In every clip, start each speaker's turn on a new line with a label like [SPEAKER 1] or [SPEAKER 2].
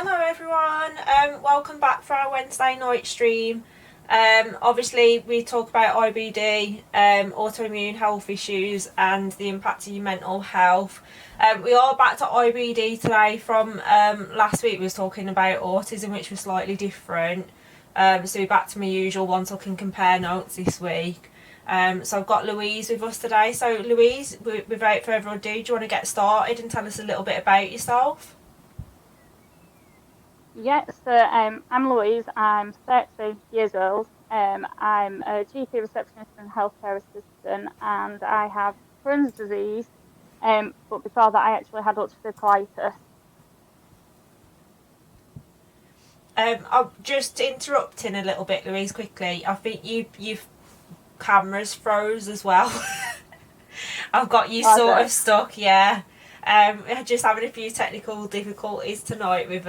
[SPEAKER 1] Hello everyone, welcome back for our Wednesday night stream. Obviously we talk about IBD, autoimmune health issues and the impact of your mental health. We are back to IBD today from last week we was talking about autism, which was slightly different. So we're back to my usual ones, so I can compare notes this week. So I've got Louise with us today. So Louise, without further ado, do you want to get started and tell us a little bit about yourself?
[SPEAKER 2] Yeah, so I'm Louise, I'm 30 years old. I'm a GP receptionist and healthcare assistant, and I have Crohn's disease. But before that, I actually had ulcerative colitis.
[SPEAKER 1] I'm just interrupting a little bit, Louise, quickly. I think you've cameras froze as well. I've got you
[SPEAKER 2] Was
[SPEAKER 1] sort
[SPEAKER 2] it?
[SPEAKER 1] of stuck, yeah. Just having a few technical difficulties tonight with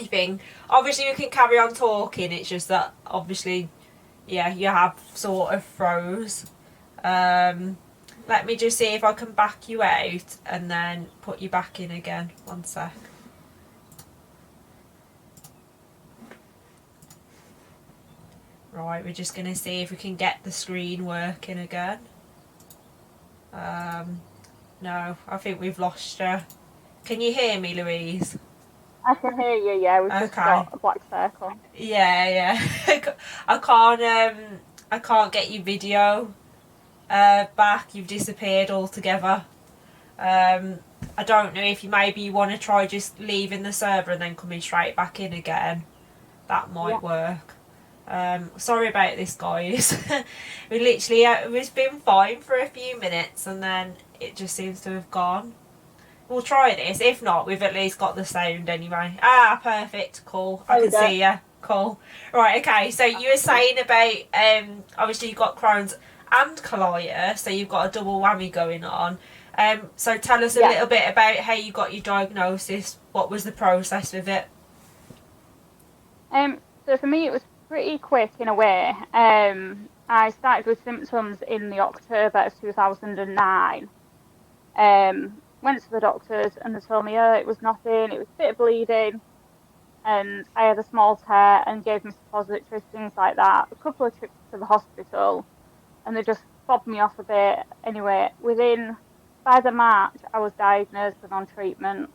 [SPEAKER 1] thing. Obviously, we can carry on talking. It's just that obviously, yeah, you have sort of froze. Let me just see if I can back you out and then put you back in again. One sec. Right, we're just going to see if we can get the screen working again. No, I think we've lost you. Can you hear me, Louise?
[SPEAKER 2] I can hear you, yeah, we've just
[SPEAKER 1] Okay.
[SPEAKER 2] got a black circle.
[SPEAKER 1] Yeah. I can't get your video back. You've disappeared altogether. I don't know if you maybe want to try just leaving the server and then coming straight back in again. That
[SPEAKER 2] Yeah.
[SPEAKER 1] might work. Sorry about this, guys. We literally it's been fine for a few minutes and then it just seems to have gone. We'll try this. If not, we've at least got the sound anyway. Ah, perfect. Cool. I
[SPEAKER 2] There we
[SPEAKER 1] can
[SPEAKER 2] go.
[SPEAKER 1] see you. Cool. Right. Okay. So you were saying about obviously you've got Crohn's and colitis, so you've got a double whammy going on. So tell us a
[SPEAKER 2] Yeah.
[SPEAKER 1] little bit about how you got your diagnosis. What was the process with it?
[SPEAKER 2] So for me, it was pretty quick in a way. I started with symptoms in the October of 2009. Went to the doctors and they told me, oh, it was nothing, it was a bit of bleeding, and I had a small tear and gave me suppositories, things like that. A couple of trips to the hospital, and they just fobbed me off a bit. Anyway, by the March, I was diagnosed and on treatment.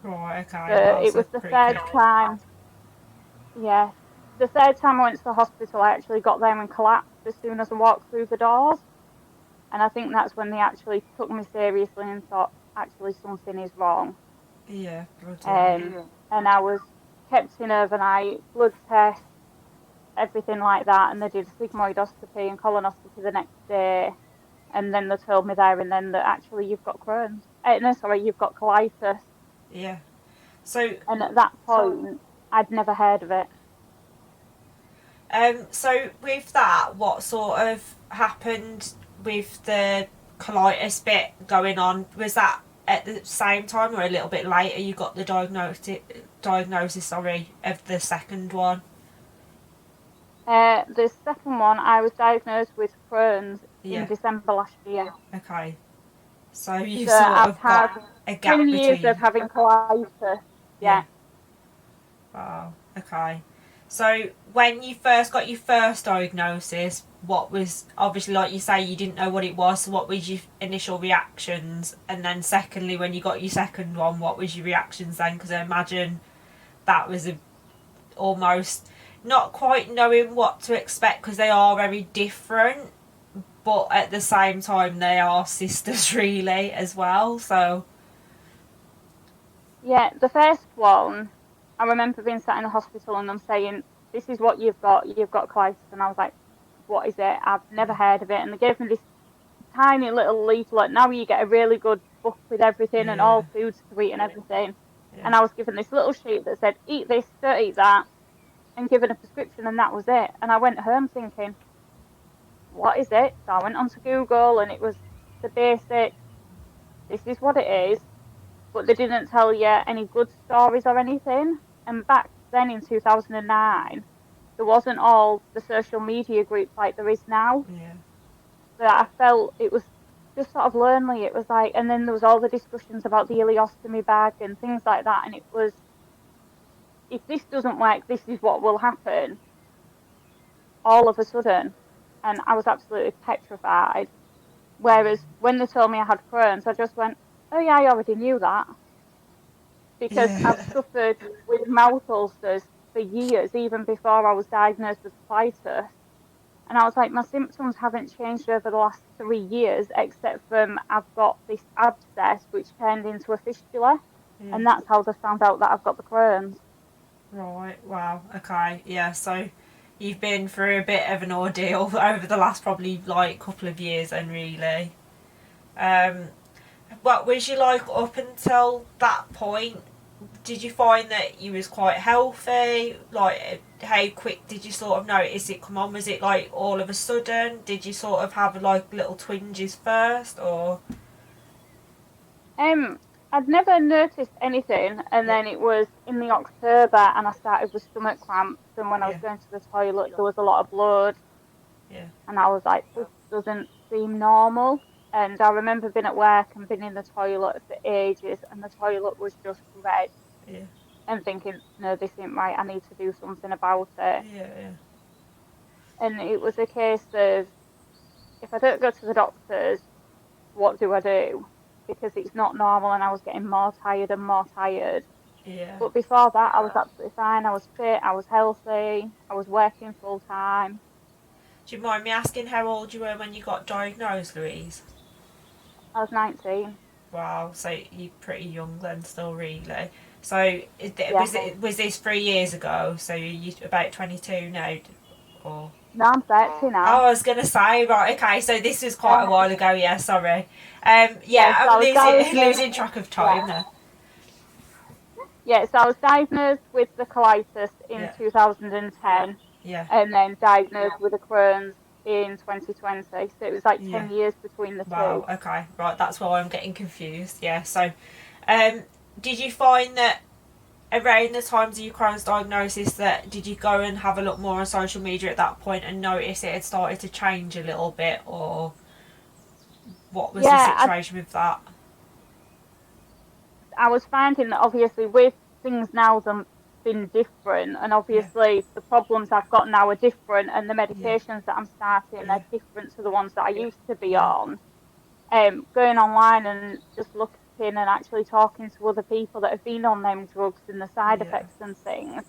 [SPEAKER 1] Right. Okay.
[SPEAKER 2] So
[SPEAKER 1] Wow.
[SPEAKER 2] it
[SPEAKER 1] So
[SPEAKER 2] was the
[SPEAKER 1] pretty
[SPEAKER 2] third
[SPEAKER 1] quick.
[SPEAKER 2] time, yeah, the third time I went to the hospital, I actually got there and collapsed as soon as I walked through the doors. And I think that's when they actually took me seriously and thought, actually, something is wrong.
[SPEAKER 1] Yeah. Bloody hell.
[SPEAKER 2] And I was kept in overnight, blood tests, everything like that. And they did a sigmoidoscopy and colonoscopy the next day. And then they told me there and then that actually you've got Crohn's. No, sorry, you've got colitis.
[SPEAKER 1] Yeah. So
[SPEAKER 2] And at that point, I'd never heard of it.
[SPEAKER 1] So with that, what sort of happened with the colitis bit going on? Was that at the same time or a little bit later you got the diagnosis, sorry, of the second one?
[SPEAKER 2] The second one, I was diagnosed with Crohn's in
[SPEAKER 1] Yeah.
[SPEAKER 2] December last year.
[SPEAKER 1] Okay. So you
[SPEAKER 2] So
[SPEAKER 1] sort
[SPEAKER 2] I've
[SPEAKER 1] of
[SPEAKER 2] had
[SPEAKER 1] got a
[SPEAKER 2] 10
[SPEAKER 1] gap
[SPEAKER 2] years of
[SPEAKER 1] between.
[SPEAKER 2] having colitis.
[SPEAKER 1] Yeah.
[SPEAKER 2] Yeah.
[SPEAKER 1] Wow. Okay. So when you first got your first diagnosis, what was obviously like you say you didn't know what it was. So what was your initial reactions? And then secondly, when you got your second one, what was your reactions then? Because I imagine that was almost not quite knowing what to expect because they are very different, but at the same time they are sisters really as well. So
[SPEAKER 2] Yeah, the first one, I remember being sat in the hospital and them saying, this is what you've got colitis. And I was like, what is it? I've never heard of it. And they gave me this tiny little leaflet. Now you get a really good book with everything and
[SPEAKER 1] yeah,
[SPEAKER 2] all foods to eat and everything.
[SPEAKER 1] yeah,
[SPEAKER 2] And I was given this little sheet that said, eat this, don't eat that, and given a prescription, and that was it. And I went home thinking, what is it? So I went onto Google and it was the basic, this is what it is, but they didn't tell you any good stories or anything. And back then in 2009, there wasn't all the social media groups like there is now.
[SPEAKER 1] yeah,
[SPEAKER 2] So I felt it was just sort of lonely. It was like, and then there was all the discussions about the ileostomy bag and things like that. And it was if this doesn't work, this is what will happen all of a sudden. And I was absolutely petrified. Whereas when they told me I had Crohn's, I just went, oh yeah, I already knew that. Because I've
[SPEAKER 1] Yeah.
[SPEAKER 2] suffered with mouth ulcers for years, even before I was diagnosed with colitis. And I was like, my symptoms haven't changed over the last 3 years, except from I've got this abscess which turned into a fistula.
[SPEAKER 1] Yeah.
[SPEAKER 2] And that's how they found out that I've got the Crohn's.
[SPEAKER 1] Right. Wow. Okay. Yeah. So you've been through a bit of an ordeal over the last probably like couple of years, and really. Um, what was you like up until that point? Did you find that you was quite healthy? Like, how quick did you sort of notice it come on? Was it like all of a sudden? Did you sort of have like little twinges first, or?
[SPEAKER 2] Um, I'd never noticed anything, and
[SPEAKER 1] Yeah.
[SPEAKER 2] then it was in the October, and I started with stomach cramps. And when I was
[SPEAKER 1] Yeah.
[SPEAKER 2] going to the toilet, there was a lot of blood,
[SPEAKER 1] Yeah.
[SPEAKER 2] and I was like, this doesn't seem normal. And I remember being at work and being in the toilet for ages, and the toilet was just red,
[SPEAKER 1] Yeah.
[SPEAKER 2] and thinking, no, this isn't right. I need to do something about it.
[SPEAKER 1] Yeah. Yeah.
[SPEAKER 2] And it was a case of, if I don't go to the doctors, what do I do? Because it's not normal, and I was getting more tired and more tired.
[SPEAKER 1] Yeah.
[SPEAKER 2] But before that, I was absolutely fine. I was fit, I was healthy, I was working full time.
[SPEAKER 1] Do you mind me asking how old you were when you got diagnosed, Louise?
[SPEAKER 2] I was 19.
[SPEAKER 1] Wow, so you're pretty young then, still, really. So
[SPEAKER 2] Yeah.
[SPEAKER 1] was this 3 years ago? So you about 22 now, or?
[SPEAKER 2] No, I'm 30
[SPEAKER 1] Oh,
[SPEAKER 2] now.
[SPEAKER 1] I was gonna say, right, okay, so this was quite a
[SPEAKER 2] Yeah.
[SPEAKER 1] while ago. Yeah, sorry.
[SPEAKER 2] Yeah,
[SPEAKER 1] Yeah,
[SPEAKER 2] so
[SPEAKER 1] I'm
[SPEAKER 2] I was
[SPEAKER 1] losing
[SPEAKER 2] diagnosed.
[SPEAKER 1] losing track of time
[SPEAKER 2] Yeah.
[SPEAKER 1] there.
[SPEAKER 2] Yeah, so I was diagnosed with the colitis in
[SPEAKER 1] Yeah,
[SPEAKER 2] 2010,
[SPEAKER 1] yeah,
[SPEAKER 2] and then diagnosed with the Crohn's in 2020. So it was like
[SPEAKER 1] yeah.
[SPEAKER 2] 10 years between the
[SPEAKER 1] Wow.
[SPEAKER 2] two.
[SPEAKER 1] Okay, right. That's why I'm getting confused. Yeah. So, um, did you find that around the times of your Crohn's diagnosis, that did you go and have a look more on social media at that point and notice it had started to change a little bit, or what was the
[SPEAKER 2] Yeah,
[SPEAKER 1] situation with that?
[SPEAKER 2] I was finding that obviously with things now them been different, and
[SPEAKER 1] Yeah,
[SPEAKER 2] obviously the problems I've got now are different, and the
[SPEAKER 1] yeah,
[SPEAKER 2] medications that I'm starting
[SPEAKER 1] yeah,
[SPEAKER 2] are different to the ones that I used to be
[SPEAKER 1] yeah,
[SPEAKER 2] on. Going online and just looking and actually talking to other people that have been on them drugs and the side
[SPEAKER 1] yeah,
[SPEAKER 2] effects and things,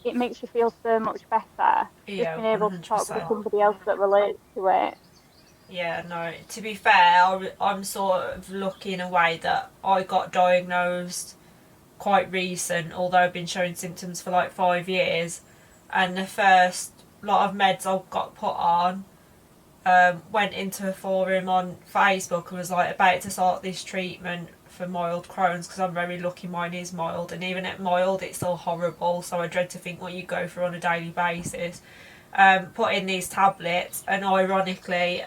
[SPEAKER 2] it makes you feel so much better. Just
[SPEAKER 1] yeah.
[SPEAKER 2] being
[SPEAKER 1] One
[SPEAKER 2] able to
[SPEAKER 1] hundred
[SPEAKER 2] talk to
[SPEAKER 1] percent.
[SPEAKER 2] somebody else that relates to it.
[SPEAKER 1] Yeah, no. To be fair, I'm sort of lucky in a way that I got diagnosed quite recent, although I've been showing symptoms for like 5 years. And the first lot of meds I got put on, went into a forum on Facebook and was like about to start this treatment for mild Crohn's, because I'm very lucky mine is mild, and even at mild it's still horrible, so I dread to think what you go through on a daily basis. Put in these tablets, and ironically,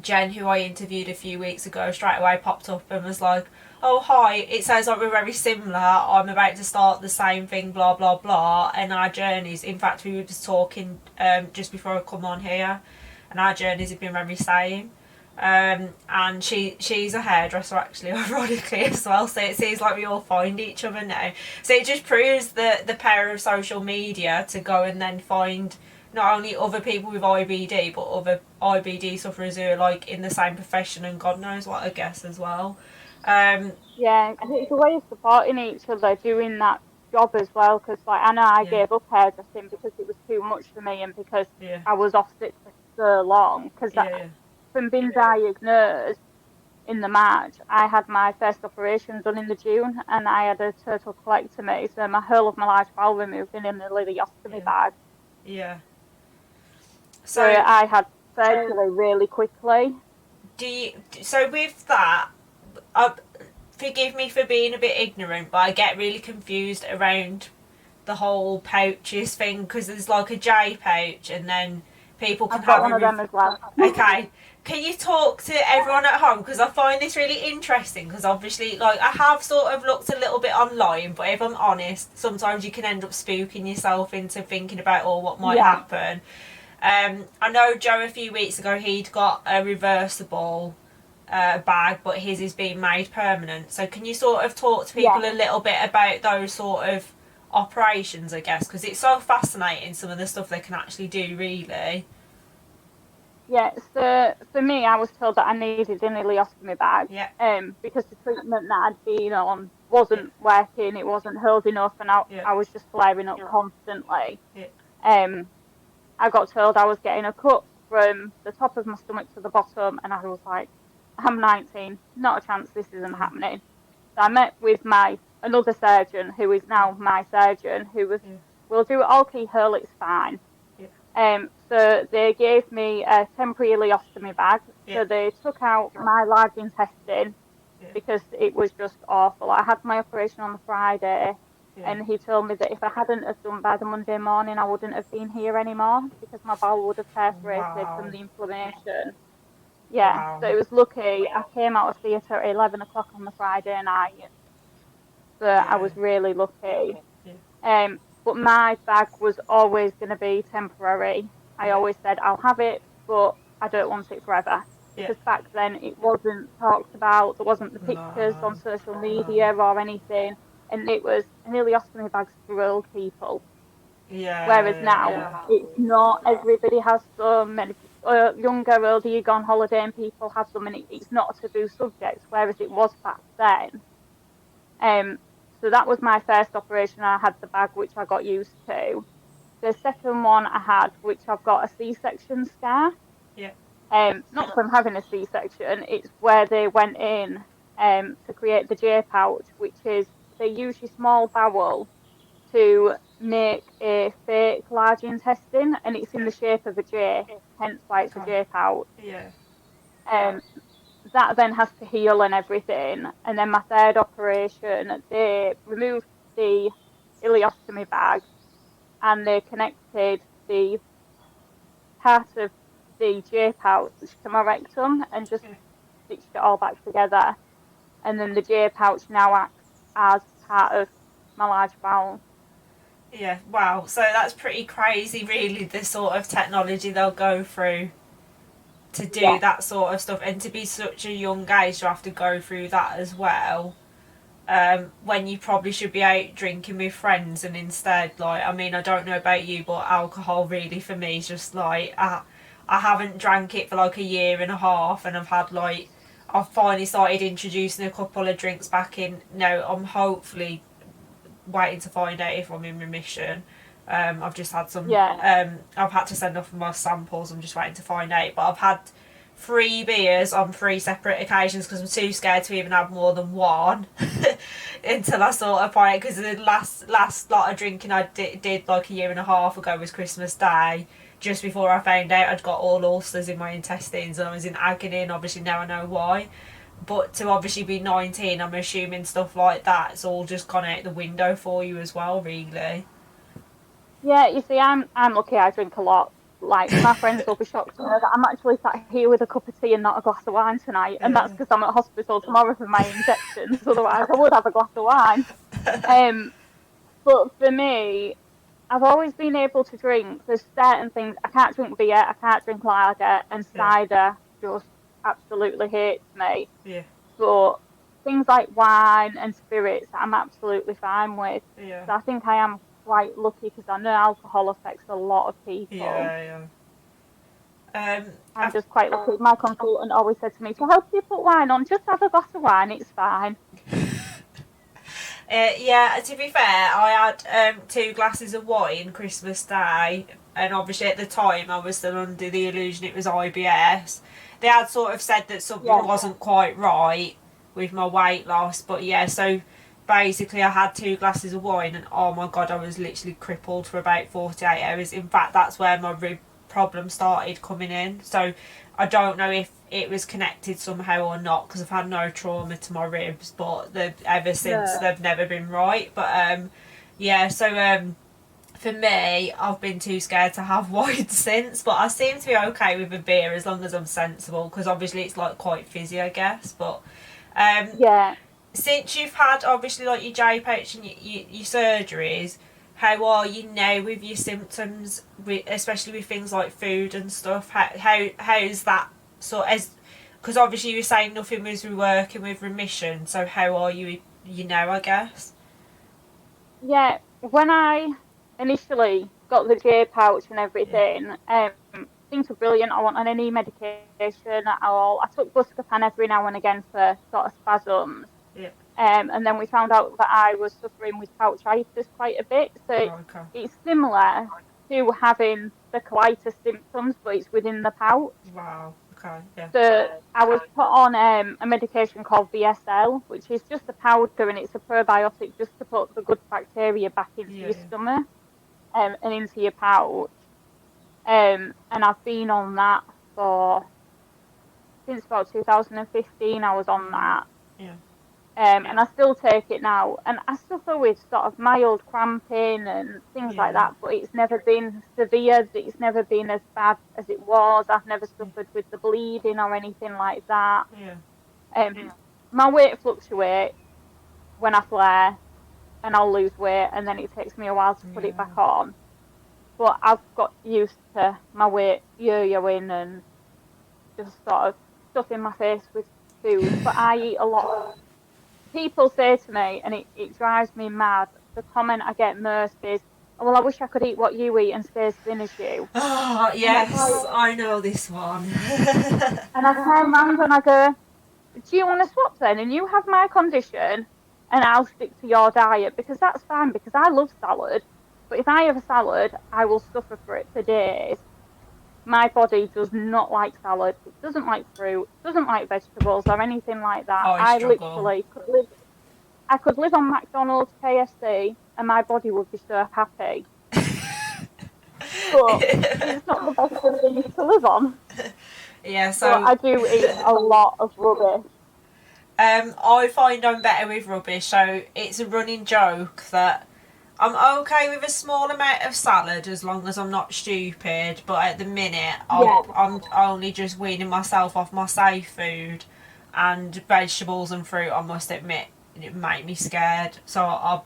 [SPEAKER 1] Jen, who I interviewed a few weeks ago, straight away popped up and was like, oh hi, it sounds like we're very similar, I'm about to start the same thing, blah blah blah, and our journeys, in fact we were just talking just before I come on here, and our journeys have been very same. And she's a hairdresser actually, ironically as well, so it seems like we all find each other now. So it just proves the power of social media to go and then find not only other people with IBD, but other IBD sufferers who are like in the same profession and God knows what, I guess, as well. Um,
[SPEAKER 2] Yeah, and it's a way of supporting each other doing that job as well. Because like I know I
[SPEAKER 1] yeah,
[SPEAKER 2] gave up hairdressing because it was too much for me, and because
[SPEAKER 1] yeah,
[SPEAKER 2] I was off sick for so long. Because
[SPEAKER 1] yeah,
[SPEAKER 2] from being diagnosed in the March, I had my first operation done in the June, and I had a total colectomy, so my whole of my large bowel removed in a ileostomy
[SPEAKER 1] yeah,
[SPEAKER 2] bag.
[SPEAKER 1] yeah.
[SPEAKER 2] So
[SPEAKER 1] So
[SPEAKER 2] I had surgery really quickly.
[SPEAKER 1] do you, so with that, I, forgive me for being a bit ignorant, but I get really confused around the whole pouches thing, because there's like a J pouch, and then people can
[SPEAKER 2] I've got
[SPEAKER 1] have
[SPEAKER 2] one of them as well.
[SPEAKER 1] okay, can you talk to everyone at home, because I find this really interesting, because obviously like I have sort of looked a little bit online, but if I'm honest, sometimes you can end up spooking yourself into thinking about all what might
[SPEAKER 2] Yeah,
[SPEAKER 1] happen. I know Joe a few weeks ago, he'd got a reversible bag, but his is being made permanent. So can you sort of talk to
[SPEAKER 2] yeah.
[SPEAKER 1] people a little bit about those sort of operations, I guess, because it's so fascinating some of the stuff they can actually do, really.
[SPEAKER 2] Yeah, so for me, I was told that I needed an ileostomy bag,
[SPEAKER 1] Yeah,
[SPEAKER 2] because the treatment that I'd been on
[SPEAKER 1] yeah,
[SPEAKER 2] wasn't working, it wasn't holding up, and
[SPEAKER 1] yeah,
[SPEAKER 2] I was just flaring up constantly.
[SPEAKER 1] yeah,
[SPEAKER 2] Um, I got told I was getting a cut from the top of my stomach to the bottom, and I was like, I'm 19, not a chance this isn't
[SPEAKER 1] mm,
[SPEAKER 2] happening. So I met with my another surgeon, who is
[SPEAKER 1] mm,
[SPEAKER 2] now my surgeon, who was,
[SPEAKER 1] yeah,
[SPEAKER 2] we'll do it all keyhole, it's fine.
[SPEAKER 1] yeah,
[SPEAKER 2] So they gave me a temporary ileostomy bag.
[SPEAKER 1] yeah,
[SPEAKER 2] So they took out my large intestine
[SPEAKER 1] yeah,
[SPEAKER 2] because it was just awful. I had my operation on the Friday,
[SPEAKER 1] yeah.
[SPEAKER 2] and he told me that if I hadn't have done by the Monday morning, I wouldn't have been here anymore because my bowel would have perforated from
[SPEAKER 1] Wow,
[SPEAKER 2] the inflammation. Yeah,
[SPEAKER 1] wow,
[SPEAKER 2] so it was lucky. I came out of theatre at 11 o'clock on the Friday night, so I
[SPEAKER 1] yeah,
[SPEAKER 2] was really lucky.
[SPEAKER 1] yeah,
[SPEAKER 2] But my bag was always going to be temporary. I
[SPEAKER 1] yeah,
[SPEAKER 2] always said I'll have it, but I don't want it forever.
[SPEAKER 1] yeah.
[SPEAKER 2] Because back then it wasn't talked about, there wasn't the pictures on
[SPEAKER 1] No,
[SPEAKER 2] social
[SPEAKER 1] no.
[SPEAKER 2] media or anything, and it was an ileostomy bags for old people. Whereas
[SPEAKER 1] Yeah,
[SPEAKER 2] now
[SPEAKER 1] yeah,
[SPEAKER 2] it's not everybody has them, and younger, older, you go on holiday and people have them, and it's not a taboo subject. Whereas it was back then. Um, so that was my first operation. I had the bag, which I got used to. The second one I had, which I've got a C-section scar.
[SPEAKER 1] yeah.
[SPEAKER 2] Not from having a C-section, it's where they went in to create the J pouch, which is they use your small bowel to make a fake large intestine, and it's in the shape of a J, hence why it's a
[SPEAKER 1] Okay.
[SPEAKER 2] J pouch.
[SPEAKER 1] Yeah,
[SPEAKER 2] Um, that then has to heal and everything. And then my third operation, they removed the ileostomy bag and they connected the part of the J pouch to my rectum and just
[SPEAKER 1] yeah.
[SPEAKER 2] stitched it all back together. And then the J pouch now acts as part of my large bowel.
[SPEAKER 1] Yeah, wow. So that's pretty crazy, really, the sort of technology they'll go through to do
[SPEAKER 2] Yeah,
[SPEAKER 1] that sort of stuff, and to be such a young age to have to go through that as well. When you probably should be out drinking with friends, and instead, like, I mean, I don't know about you, but alcohol really for me is just like, I haven't drank it for like a year and a half, and I've finally started introducing a couple of drinks back in. No, I'm hopefully waiting to find out if I'm in remission. I've just had some.
[SPEAKER 2] yeah,
[SPEAKER 1] I've had to send off my samples. I'm just waiting to find out. But I've had 3 beers on 3 separate occasions because I'm too scared to even have more than one until I sort of find it. Because the last lot of drinking I did like a year and a half ago was Christmas Day. Just before I found out I'd got all ulcers in my intestines and I was in agony, and obviously now I know why. But to obviously be 19, I'm assuming stuff like that's all just gone out the window for you as well, really.
[SPEAKER 2] yeah. You see, I'm lucky. I drink a lot. Like my friends will be shocked to know that I'm actually sat here with a cup of tea and not a glass of wine tonight, and that's
[SPEAKER 1] Yeah.
[SPEAKER 2] because I'm at hospital tomorrow for my injections. Otherwise, I would have a glass of wine. Um, but for me, I've always been able to drink. There's certain things I can't drink beer, I can't drink lager, and
[SPEAKER 1] Yeah.
[SPEAKER 2] cider just absolutely hates me.
[SPEAKER 1] Yeah.
[SPEAKER 2] But things like wine and spirits, I'm absolutely fine with.
[SPEAKER 1] Yeah.
[SPEAKER 2] So I think I am quite lucky because I know alcohol affects a lot of people.
[SPEAKER 1] Yeah.
[SPEAKER 2] I'm just quite lucky. My consultant always said to me, to help you put wine on, just have a glass of wine, it's fine.
[SPEAKER 1] Yeah, to be fair, I had 2 glasses of wine Christmas Day, and obviously at the time I was still under the illusion it was IBS. They had sort of said that something
[SPEAKER 2] Yeah.
[SPEAKER 1] wasn't quite right with my weight loss, but yeah, so basically I had 2 glasses of wine, and oh my god, I was literally crippled for about 48 hours. In fact, that's where my rib problem started coming in. So I don't know if it was connected somehow or not, because I've had no trauma to my ribs, but ever since
[SPEAKER 2] Yeah.
[SPEAKER 1] they've never been right. But yeah, so for me, I've been too scared to have wine since, but I seem to be okay with a beer as long as I'm sensible, because obviously it's like quite fizzy, I guess. But um,
[SPEAKER 2] Yeah.
[SPEAKER 1] since you've had obviously like your J pouch and your surgeries, how are you now with your symptoms, especially with things like food and stuff? How's that sort as, because obviously you were saying nothing was working with remission. So how are you? You know, I guess.
[SPEAKER 2] Yeah. when I initially got the J pouch and everything, things were brilliant. I wasn't on any medication at all. I took Buscopan every now and again for sort of spasms.
[SPEAKER 1] Yeah.
[SPEAKER 2] And then we found out that I was suffering with pouchitis quite a bit. So
[SPEAKER 1] Oh, okay.
[SPEAKER 2] it's similar to having the colitis symptoms, but it's within the pouch.
[SPEAKER 1] Wow. Okay. Yeah.
[SPEAKER 2] So I was put on a medication called VSL, which is just a powder, and it's a probiotic just to put the good bacteria back into
[SPEAKER 1] Yeah.
[SPEAKER 2] your
[SPEAKER 1] Yeah.
[SPEAKER 2] stomach and into your pouch. And I've been on that for since about 2015. I was on that.
[SPEAKER 1] Yeah.
[SPEAKER 2] And I still take it now. And I suffer with sort of mild cramping and things like
[SPEAKER 1] Yeah.
[SPEAKER 2] that, but it's never been severe. It's never been as bad as it was. I've never suffered with the bleeding or anything like that.
[SPEAKER 1] Yeah.
[SPEAKER 2] My weight fluctuates when I flare, and I'll lose weight, and then it takes me a while to put it
[SPEAKER 1] Yeah.
[SPEAKER 2] back on. But I've got used to my weight yo-yoing and just sort of stuffing my face with food. But I eat a lot. People say to me, and it drives me mad, the comment I get most is, oh, well, I wish I could eat what you eat and stay as thin as you.
[SPEAKER 1] Oh, yes, I know this one.
[SPEAKER 2] And I turn around and I go, do you want to swap then? And you have my condition and I'll stick to your diet, because that's fine, because I love salad. But if I have a salad, I will suffer for it for days. My body does not like salad. It doesn't like fruit, doesn't like vegetables or anything like that.
[SPEAKER 1] I
[SPEAKER 2] I
[SPEAKER 1] struggle.
[SPEAKER 2] literally could live on McDonald's, KFC, and my body would be so happy. But it's not the best of things to live on.
[SPEAKER 1] Yeah,
[SPEAKER 2] So
[SPEAKER 1] so
[SPEAKER 2] I do eat a lot of rubbish.
[SPEAKER 1] I find I'm better with rubbish, so it's a running joke that I'm okay with a small amount of salad as long as I'm not stupid, but at the minute I'm only just weaning myself off my safe food, and vegetables and fruit, I must admit, it make me scared, so I'll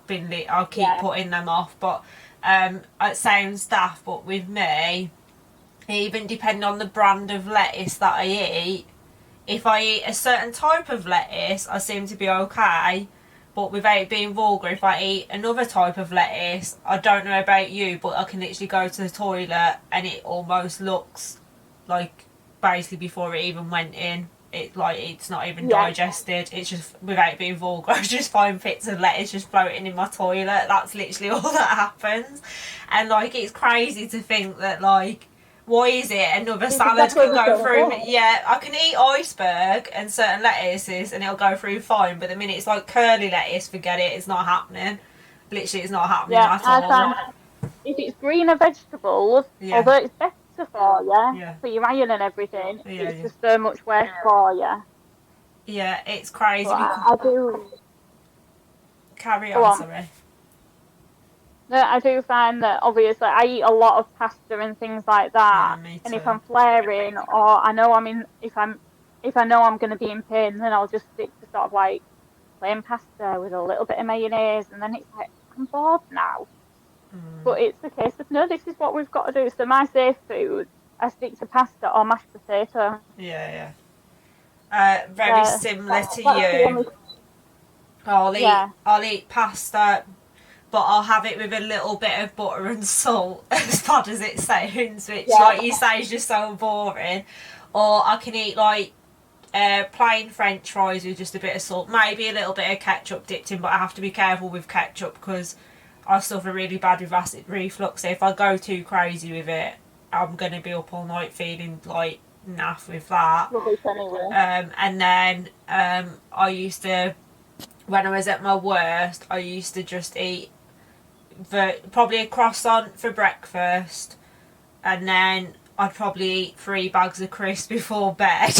[SPEAKER 1] keep putting them off. But it sounds daft, but with me, even depending on the brand of lettuce that I eat, if I eat a certain type of lettuce, I seem to be okay. But without being vulgar, if I eat another type of lettuce, I don't know about you, but I can literally go to the toilet and it almost looks like basically before it even went in. It's not even digested. It's just, without being vulgar, I just find bits of lettuce just floating in my toilet. That's literally all that happens. And it's crazy to think that why is it another salad can go through me? Yeah, I can eat iceberg and certain lettuces and it'll go through fine, but the minute it's like curly lettuce, forget it, it's not happening. Literally, it's not happening at all.
[SPEAKER 2] If it's greener vegetables, although it's better for you, for your iron and everything, it's just so much worse for you.
[SPEAKER 1] Yeah, it's crazy.
[SPEAKER 2] I do...
[SPEAKER 1] Carry on, sorry.
[SPEAKER 2] No, I do find that obviously I eat a lot of pasta and things like that.
[SPEAKER 1] Yeah, me too.
[SPEAKER 2] And if I'm flaring, or I know if I know I'm going to be in pain, then I'll just stick to sort of plain pasta with a little bit of mayonnaise, and then it's like, I'm bored now. But it's the case of, no, this is what we've got to do. So my safe food, I stick to pasta or mashed potato.
[SPEAKER 1] Yeah. Very similar to you. I'll eat pasta, but I'll have it with a little bit of butter and salt, as bad as it sounds, which, like you say, is just so boring. Or I can eat plain French fries with just a bit of salt, maybe a little bit of ketchup dipped in, but I have to be careful with ketchup because I suffer really bad with acid reflux. So if I go too crazy with it, I'm going to be up all night feeling naff with that. And then I used to, when I was at my worst, I used to just eat probably a croissant for breakfast, and then I'd probably eat 3 bags of crisps before bed.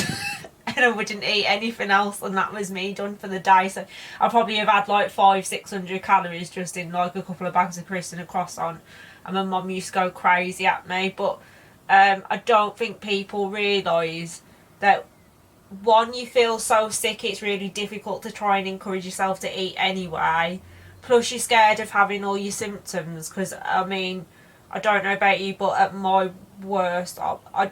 [SPEAKER 1] And I wouldn't eat anything else, and that was me done for the day. So I probably have had 500-600 calories just in a couple of bags of crisps and a croissant, and my mum used to go crazy at me. But I don't think people realise that, one, you feel so sick, it's really difficult to try and encourage yourself to eat anyway, plus you're scared of having all your symptoms, because I don't know about you, but at my worst, I've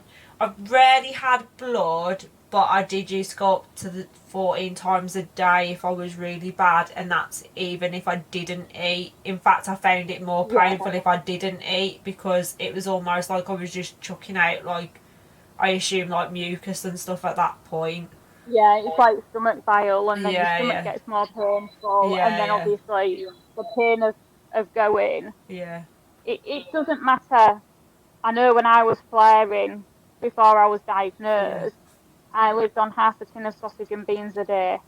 [SPEAKER 1] rarely had blood but I did used to go up to the 14 times a day if I was really bad, and that's even if I didn't eat. In fact, I found it more painful if I didn't eat, because it was almost like I was just chucking out, like, I assume, like, mucus and stuff at that point.
[SPEAKER 2] Yeah, it's like stomach bile, and then your
[SPEAKER 1] Yeah,
[SPEAKER 2] stomach
[SPEAKER 1] yeah.
[SPEAKER 2] gets more painful, and
[SPEAKER 1] Yeah,
[SPEAKER 2] then
[SPEAKER 1] yeah.
[SPEAKER 2] obviously the pain of going.
[SPEAKER 1] Yeah.
[SPEAKER 2] It doesn't matter. I know when I was flaring before I was
[SPEAKER 1] Yeah.
[SPEAKER 2] diagnosed, I lived on half a tin of sausage and beans a day,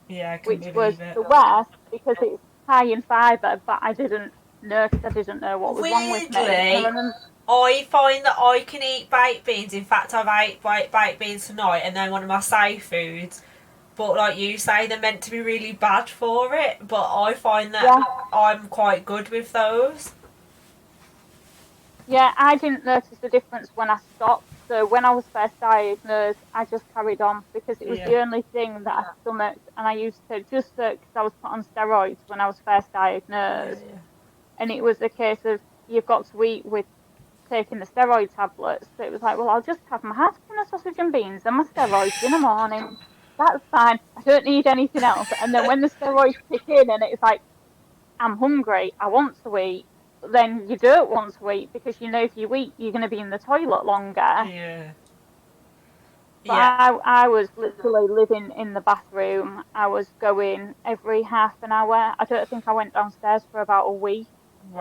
[SPEAKER 1] Yeah, I can
[SPEAKER 2] which was
[SPEAKER 1] believe it.
[SPEAKER 2] the worst because it's high in fibre, but I didn't know because I didn't know what was wrong with me. And I
[SPEAKER 1] Weirdly,
[SPEAKER 2] remember,
[SPEAKER 1] I find that I can eat baked beans. In fact, I've ate baked beans tonight, and they're one of my safe foods. But like you say, they're meant to be really bad for it. But I find that
[SPEAKER 2] yeah,
[SPEAKER 1] I'm quite good with those.
[SPEAKER 2] yeah, I didn't notice the difference when I stopped. So when I was first diagnosed, I just carried on because it was
[SPEAKER 1] Yeah.
[SPEAKER 2] the only thing that I stomached, and I used to just because I was put on steroids when I was first
[SPEAKER 1] Yeah,
[SPEAKER 2] diagnosed,
[SPEAKER 1] yeah.
[SPEAKER 2] and it was a case of you've got to eat with taking the steroid tablets. So it was like, well, I'll just have my half tin of sausage and beans and my steroids in the morning. That's fine. I don't need anything else. And then when the steroids kick in and it's like, I'm hungry, I want to eat, then you don't want to eat because you know if you eat, you're going to be in the toilet longer.
[SPEAKER 1] Yeah.
[SPEAKER 2] But
[SPEAKER 1] Yeah.
[SPEAKER 2] I was literally living in the bathroom. I was going every half an hour. I don't think I went downstairs for about a week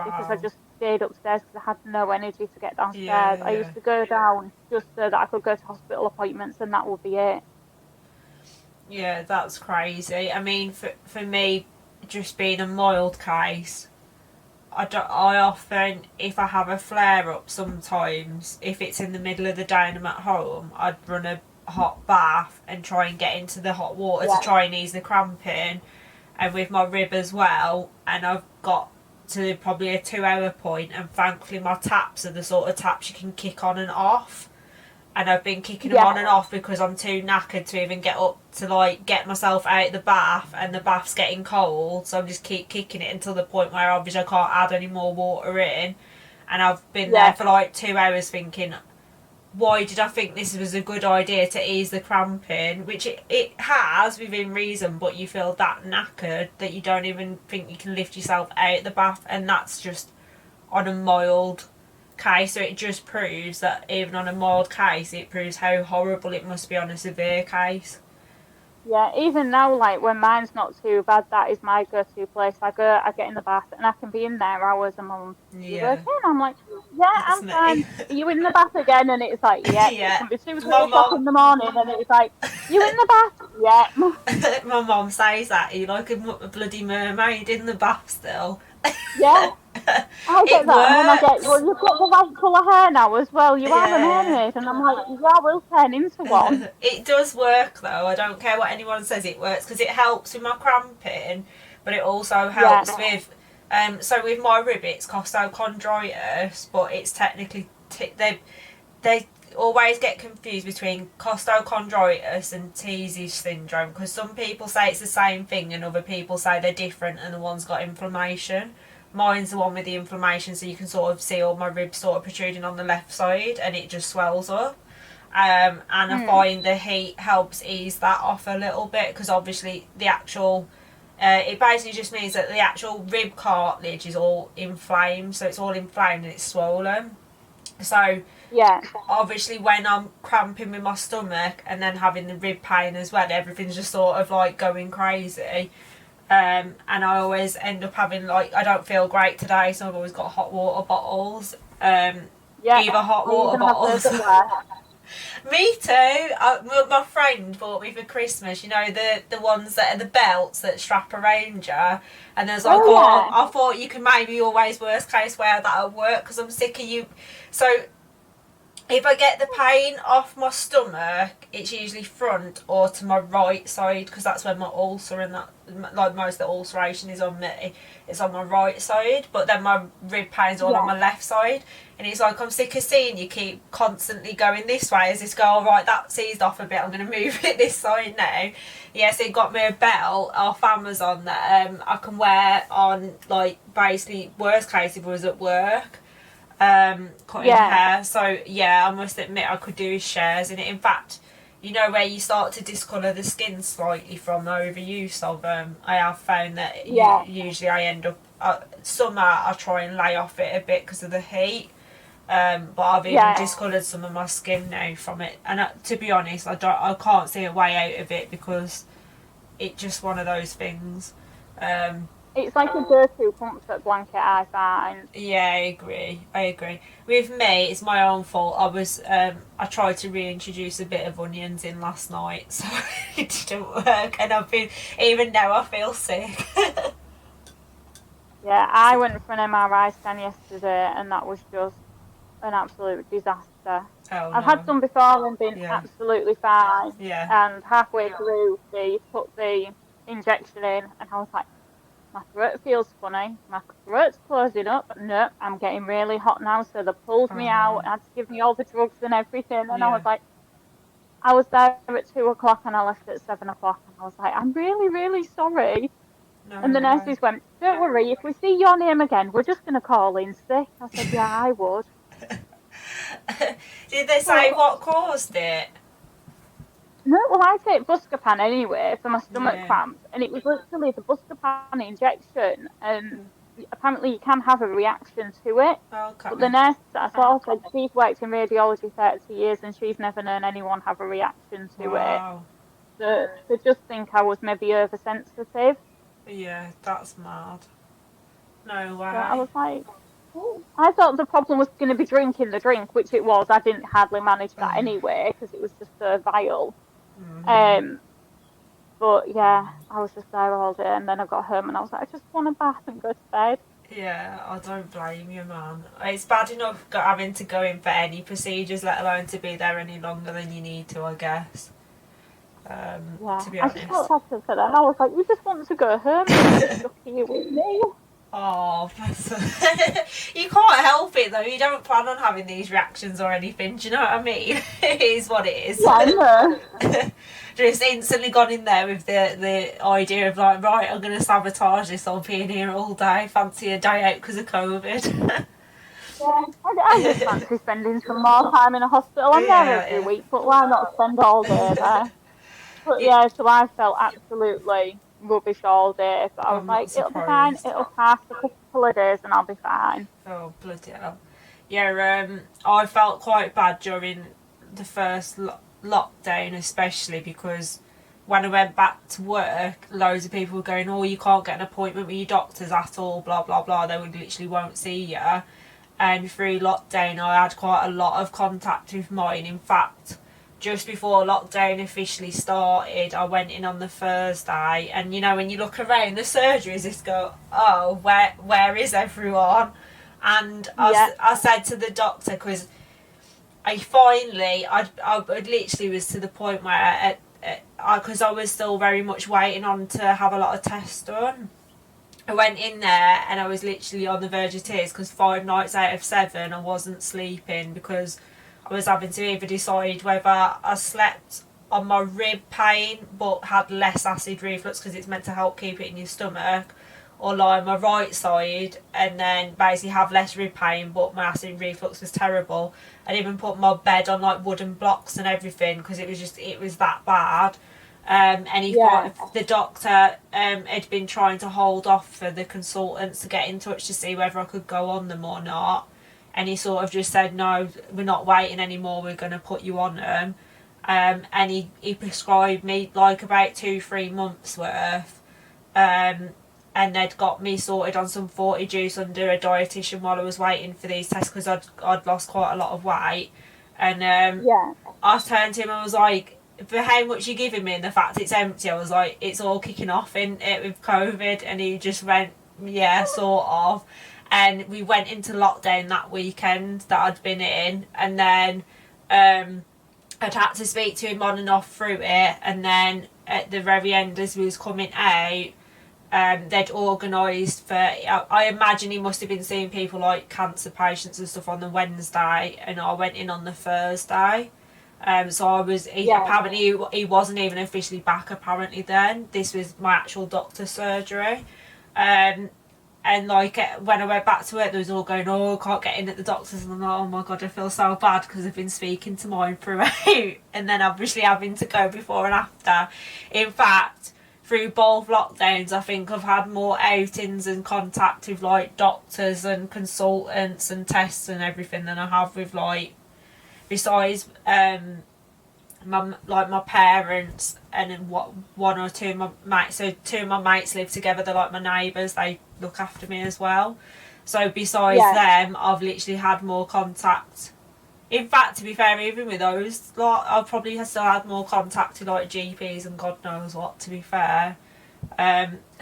[SPEAKER 2] because I
[SPEAKER 1] Wow.
[SPEAKER 2] just stayed upstairs because I had no energy to get
[SPEAKER 1] Yeah,
[SPEAKER 2] downstairs. I
[SPEAKER 1] yeah.
[SPEAKER 2] used to go down just so that I could go to hospital appointments and that would be it.
[SPEAKER 1] Yeah, that's crazy. I mean, for me, just being a mild case, I often, if I have a flare up sometimes, if it's in the middle of the day and I'm at home, I'd run a hot bath and try and get into the hot water to
[SPEAKER 2] Yeah,
[SPEAKER 1] try and ease the cramping, and with my rib as well. And I've got to probably a 2 hour point, and thankfully my taps are the sort of taps you can kick on and off, and I've been kicking them
[SPEAKER 2] yeah,
[SPEAKER 1] on and off because I'm too knackered to even get up to like get myself out of the bath, and the bath's getting cold, so I'm just keep kicking it until the point where obviously I can't add any more water in. And I've been there
[SPEAKER 2] yeah,
[SPEAKER 1] for like 2 hours thinking, why did I think this was a good idea to ease the cramping, which it has within reason, but you feel that knackered that you don't even think you can lift yourself out of the bath, and that's just on a mild case. So it just proves that even on a mild case, it proves how horrible it must be on a severe case.
[SPEAKER 2] yeah. Even now, like when mine's not too bad, that is my go-to place. I get in the bath and I can be in there hours and mum, you okay?
[SPEAKER 1] Yeah,
[SPEAKER 2] And I'm like, yeah,
[SPEAKER 1] that's
[SPEAKER 2] I'm fine.
[SPEAKER 1] me.
[SPEAKER 2] Are you in the bath again? And it's like, yeah, it
[SPEAKER 1] Yeah,
[SPEAKER 2] can be 2,
[SPEAKER 1] my
[SPEAKER 2] 3 o'clock
[SPEAKER 1] mom.
[SPEAKER 2] in the morning and it's like, you in the bath? Yeah.
[SPEAKER 1] My mom says that you like a bloody mermaid in the bath still.
[SPEAKER 2] Yeah, I get
[SPEAKER 1] It
[SPEAKER 2] that, and then I get, well,
[SPEAKER 1] works.
[SPEAKER 2] you've got the right colour hair now as well. You are a
[SPEAKER 1] Yeah,
[SPEAKER 2] mermaid, and I'm like, yeah, I will turn into one.
[SPEAKER 1] it does work though. I don't care what anyone says, it works because it helps with my cramping, but it also
[SPEAKER 2] Yeah,
[SPEAKER 1] helps with. So with my rib, it's costochondritis, but it's technically they always get confused between costochondritis and T syndrome, because some people say it's the same thing and other people say they're different, and the one's got inflammation. Mine's the one with the inflammation, so you can sort of see all my ribs sort of protruding on the left side, and it just swells up. And I
[SPEAKER 2] mm,
[SPEAKER 1] find the heat helps ease that off a little bit, because obviously the actual it basically just means that the actual rib cartilage is all inflamed, so it's all inflamed and it's swollen. So
[SPEAKER 2] yeah,
[SPEAKER 1] obviously when I'm cramping with my stomach and then having the rib pain as well, everything's just sort of like going crazy. And I always end up having, like, I don't feel great today, so I've always got hot water bottles.
[SPEAKER 2] yeah.
[SPEAKER 1] Either hot
[SPEAKER 2] Are you
[SPEAKER 1] water
[SPEAKER 2] gonna have those
[SPEAKER 1] bottles.
[SPEAKER 2] at work?
[SPEAKER 1] Me too. My friend bought me for Christmas, you know, the ones that are the belts that strap around you. And there's like,
[SPEAKER 2] Oh
[SPEAKER 1] oh,
[SPEAKER 2] yeah,
[SPEAKER 1] I thought you can maybe always worst case wear that at work because I'm sick of you. So if I get the pain off my stomach, it's usually front or to my right side, because that's where my ulcer and that, like most of the ulceration is on me. It's on my right side, but then my rib pain's all on
[SPEAKER 2] yeah,
[SPEAKER 1] my left side. And it's like, I'm sick of seeing you keep constantly going this way. As this go, all right, that's eased off a bit, I'm going to move it this side now. Yeah, so it got me a belt off Amazon that I can wear on, like, basically, worst case if I was at work. Cutting
[SPEAKER 2] yeah,
[SPEAKER 1] hair. So yeah, I must admit I could do shares in it. In fact, you know, where you start to discolour the skin slightly from overuse of them. I have found that usually I end up, summer I try and lay off it a bit because of the heat. But I've even discoloured some of my skin now from it, and to be honest, I can't see a way out of it because it's just one of those things.
[SPEAKER 2] It's like a go-to comfort blanket, I find.
[SPEAKER 1] Yeah, I agree. With me, it's my own fault. I tried to reintroduce a bit of onions in last night, so it didn't work, and even now I feel sick.
[SPEAKER 2] Yeah, I went for an MRI scan yesterday, and that was just an absolute disaster. I've had some before and been absolutely fine.
[SPEAKER 1] Yeah.
[SPEAKER 2] And halfway through, they put the injection in, and I was like, my throat feels funny. My throat's closing up. No, I'm getting really hot now. So they pulled me out and had to give me all the drugs and everything. And I was like, I was there at 2 o'clock and I left at 7 o'clock. And I was like, I'm really, really sorry. No, and the nurses went, don't worry, if we see your name again, we're just going to call in sick. I said, yeah, I would.
[SPEAKER 1] Did they say what caused it?
[SPEAKER 2] No, well, I take Buscopan anyway for my stomach cramps, and it was literally the Buscopan injection, and apparently you can have a reaction to it.
[SPEAKER 1] Okay.
[SPEAKER 2] But the nurse as well said she's worked in radiology 30 years and she's never known anyone have a reaction to it. So they just think I was maybe oversensitive.
[SPEAKER 1] Yeah, that's mad. No way.
[SPEAKER 2] So I was like, I thought the problem was going to be drinking the drink, which it was. I didn't hardly manage that anyway because it was just so vile. Mm-hmm. But yeah, I was just there all day, and then I got home and I was like, I just want a bath and go to bed.
[SPEAKER 1] Yeah, I don't blame you, man. It's bad enough having to go in for any procedures, let alone to be there any longer than you need to, I guess. To be honest.
[SPEAKER 2] I just felt for them. I was like, you just want to go home and you're stuck here with me.
[SPEAKER 1] Oh, you can't help it though. You don't plan on having these reactions or anything. Do you know what I mean? It is what it is.
[SPEAKER 2] Yeah, I know.
[SPEAKER 1] Just instantly gone in there with the idea of like, right, I'm going to sabotage this on being here all day. Fancy a day out because of COVID.
[SPEAKER 2] Yeah, I just fancy spending some more time in a hospital. I'm there every week, but why not spend all day there? But yeah, so I felt absolutely rubbish all day, but I was like, it'll be fine, it'll pass a couple of days and I'll be fine.
[SPEAKER 1] Oh, bloody hell. Yeah, I felt quite bad during the first lockdown, especially because when I went back to work, loads of people were going, oh, you can't get an appointment with your doctors at all, blah, blah, blah, they literally won't see you. And through lockdown, I had quite a lot of contact with mine. In fact, just before lockdown officially started, I went in on the Thursday, and you know, when you look around the surgeries, just go, oh, where is everyone? And I said to the doctor, because I literally was to the point where, because I was still very much waiting on to have a lot of tests done. I went in there and I was literally on the verge of tears because 5 nights out of 7 I wasn't sleeping because I was having to either decide whether I slept on my rib pain but had less acid reflux because it's meant to help keep it in your stomach, or lie on my right side and then basically have less rib pain but my acid reflux was terrible. I'd even put my bed on like wooden blocks and everything because it was that bad. And the doctor had been trying to hold off for the consultants to get in touch to see whether I could go on them or not. And he sort of just said, no, we're not waiting anymore, we're going to put you on them. And he prescribed me like about 2-3 months worth. And they'd got me sorted on some 40 juice under a dietitian while I was waiting for these tests because I'd lost quite a lot of weight. And I turned to him and I was like, for how much you're giving me and the fact it's empty, I was like, it's all kicking off in it with COVID. And he just went, yeah, sort of. And we went into lockdown that weekend that I'd been in, and then I'd had to speak to him on and off through it. And then at the very end, as we was coming out, they'd organised for, I imagine he must have been seeing people like cancer patients and stuff on the Wednesday, and I went in on the Thursday. So I was, apparently he wasn't even officially back apparently then. This was my actual doctor's surgery. And And like when I went back to work, they was all going, "Oh, I can't get in at the doctor's," and I'm like, "Oh my god, I feel so bad because I've been speaking to mine throughout," and then obviously having to go before and after. In fact, through both lockdowns, I think I've had more outings and contact with like doctors and consultants and tests and everything than I have with like besides my parents and then one or two of my mates. So two of my mates live together. They're like my neighbours. They look after me as well. So besides them, I've literally had more contact. In fact, to be fair, even with those, like I've probably still had more contact with like GPs and God knows what. To be fair,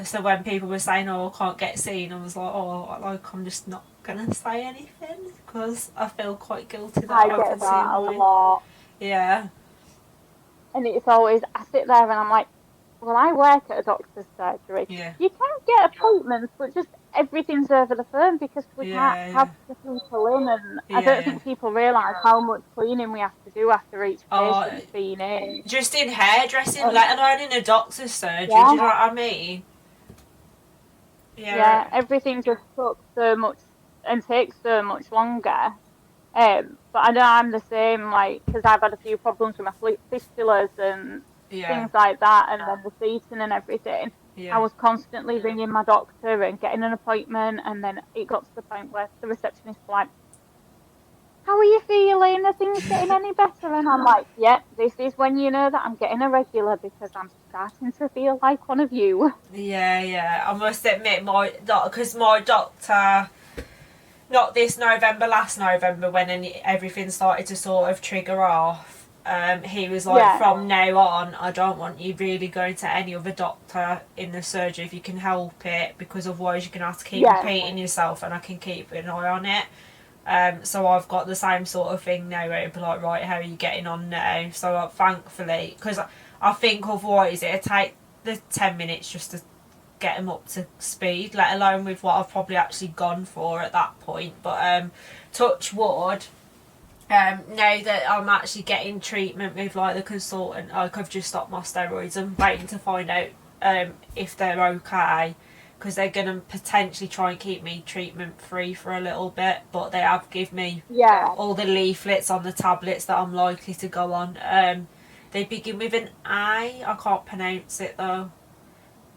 [SPEAKER 1] so when people were saying, "Oh, I can't get seen," I was like, "Oh, like I'm just not gonna say anything because I feel quite guilty that
[SPEAKER 2] I
[SPEAKER 1] I've
[SPEAKER 2] get that a lot.
[SPEAKER 1] Yeah.
[SPEAKER 2] And it's always, I sit there and I'm like, well, I work at a doctor's surgery.
[SPEAKER 1] Yeah.
[SPEAKER 2] You can get appointments, but just everything's over the phone because we can't have the people in. And I don't think people realise how much cleaning we have to do after each patient's been in.
[SPEAKER 1] Just in hairdressing, let alone in a doctor's surgery, do you know what I mean?
[SPEAKER 2] Yeah, everything just took so much and takes so much longer. But I know I'm the same, like, because I've had a few problems with my fistulas and things like that, and then the seating and everything. I was constantly ringing my doctor and getting an appointment, and then it got to the point where the receptionist was like, "How are you feeling? Are things getting any better?" And I'm like, "Yep, this is when you know that I'm getting a regular because I'm starting to feel like one of you."
[SPEAKER 1] Yeah. I must admit, because my doctor, not this November, last November, when everything started to sort of trigger off, he was like, from now on, I don't want you really going to any other doctor in the surgery if you can help it, because otherwise you're going to have to keep repeating yourself and I can keep an eye on it. So I've got the same sort of thing now where it'd be like, right, how are you getting on now? So thankfully, because I think otherwise it'd take the 10 minutes just to get him up to speed, let alone with what I've probably actually gone for at that point. But touch wood, now that I'm actually getting treatment with like the consultant, like I've just stopped my steroids and waiting to find out if they're okay, because they're going to potentially try and keep me treatment free for a little bit, but they have given me all the leaflets on the tablets that I'm likely to go on. They begin with an I can't pronounce it though.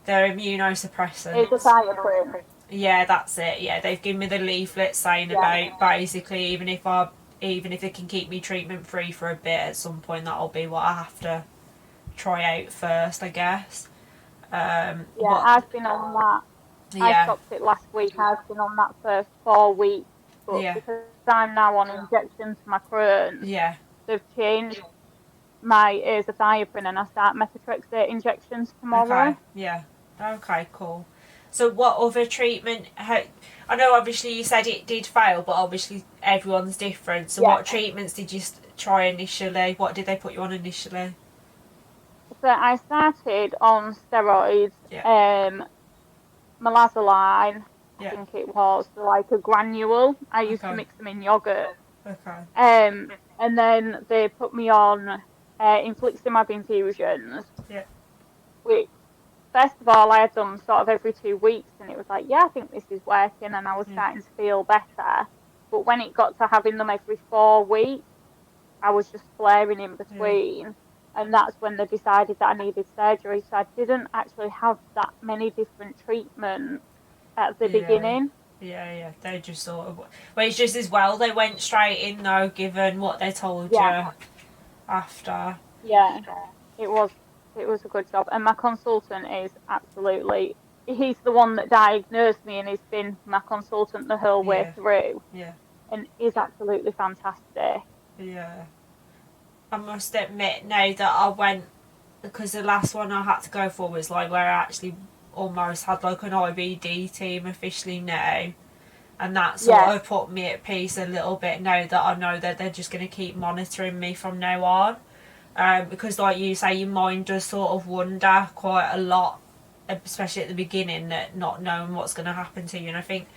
[SPEAKER 1] They're immunosuppressants.
[SPEAKER 2] It's a cytochrome.
[SPEAKER 1] Yeah, that's it. Yeah, they've given me the leaflet saying about basically even if they can keep me treatment free for a bit at some point, that'll be what I have to try out first, I guess.
[SPEAKER 2] I've been on that. I stopped it last week. I've been on that for 4 weeks, but because I'm now on injections for my Crohns, they've changed my azathioprine and I start methotrexate injections tomorrow.
[SPEAKER 1] Okay, cool. So what other treatment, I know obviously you said it did fail, but obviously everyone's different. So what treatments did you try initially? What did they put you on initially?
[SPEAKER 2] So I started on steroids, Malazoline, I think it was, like a granule. I used to mix them in yogurt. And then they put me on infliximab infusions, which first of all I had them sort of every 2 weeks, and it was like, I think this is working, and I was starting to feel better. But when it got to having them every 4 weeks, I was just flaring in between, and that's when they decided that I needed surgery. So I didn't actually have that many different treatments at the beginning.
[SPEAKER 1] They just sort of, well, it's just as well they went straight in though, given what they told you after.
[SPEAKER 2] It was a good job, and my consultant is absolutely, he's the one that diagnosed me and he's been my consultant the whole way through, and he's absolutely fantastic.
[SPEAKER 1] I must admit now that I went, because the last one I had to go for was like where I actually almost had like an IBD team officially now, and that sort of put me at peace a little bit now that I know that they're just going to keep monitoring me from now on. Because like you say, your mind does sort of wonder quite a lot, especially at the beginning, that not knowing what's going to happen to you. And I think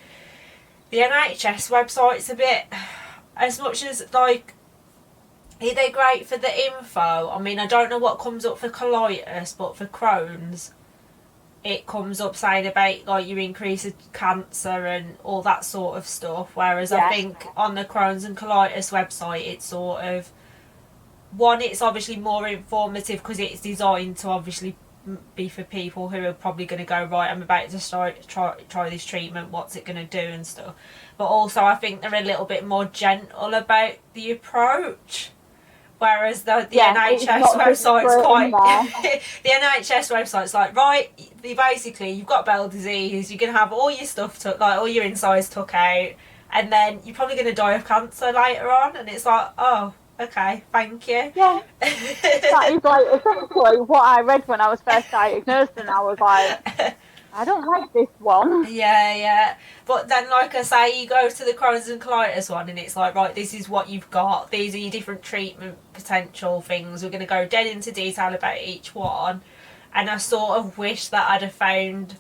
[SPEAKER 1] the NHS website's a bit, as much as like, are they great for the info? I mean, I don't know what comes up for colitis, but for Crohn's, it comes up saying about like your increase of cancer and all that sort of stuff, whereas I think on the Crohn's and Colitis website it's sort of, one, it's obviously more informative because it's designed to obviously be for people who are probably going to go, right, I'm about to try this treatment, what's it going to do and stuff. But also I think they're a little bit more gentle about the approach, whereas the NHS website's quite the NHS website's like, right, you've got bowel disease, you're going to have all your stuff took, like all your insides took out, and then you're probably going to die of cancer later on, and it's like, oh, okay, thank you.
[SPEAKER 2] Yeah. That is like essentially what I read when I was first diagnosed, and I was like, I don't like this one.
[SPEAKER 1] Yeah. But then, like I say, you go to the Crohn's and Colitis one and it's like, right, this is what you've got. These are your different treatment potential things. We're going to go dead into detail about each one. And I sort of wish that I'd have found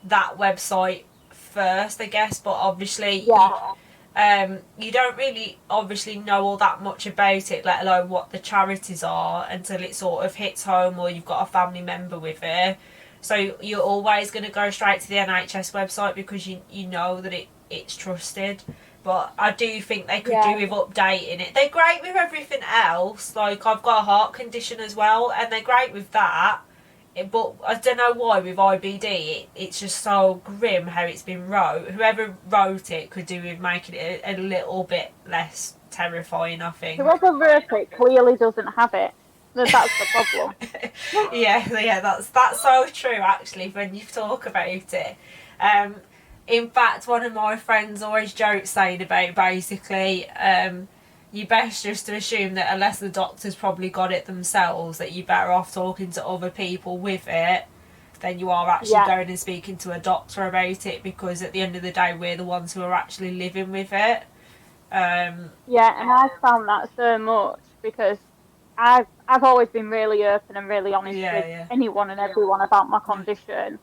[SPEAKER 1] that website first, I guess. But obviously, you don't really obviously know all that much about it, let alone what the charities are, until it sort of hits home or you've got a family member with it. So you're always going to go straight to the NHS website because you know that it's trusted. But I do think they could do with updating it. They're great with everything else. Like, I've got a heart condition as well, and they're great with that. But I don't know why with IBD, it's just so grim how it's been wrote. Whoever wrote it could do with making it a little bit less terrifying, I think.
[SPEAKER 2] Whoever wrote it clearly doesn't have it. That's the problem.
[SPEAKER 1] yeah, that's so true, actually, when you talk about it. In fact, one of my friends always jokes saying about, basically, you best just to assume that unless the doctor's probably got it themselves, that you're better off talking to other people with it than you are actually going and speaking to a doctor about it, because at the end of the day, we're the ones who are actually living with it.
[SPEAKER 2] And I found that so much because I've always been really open and really honest with anyone and everyone about my condition.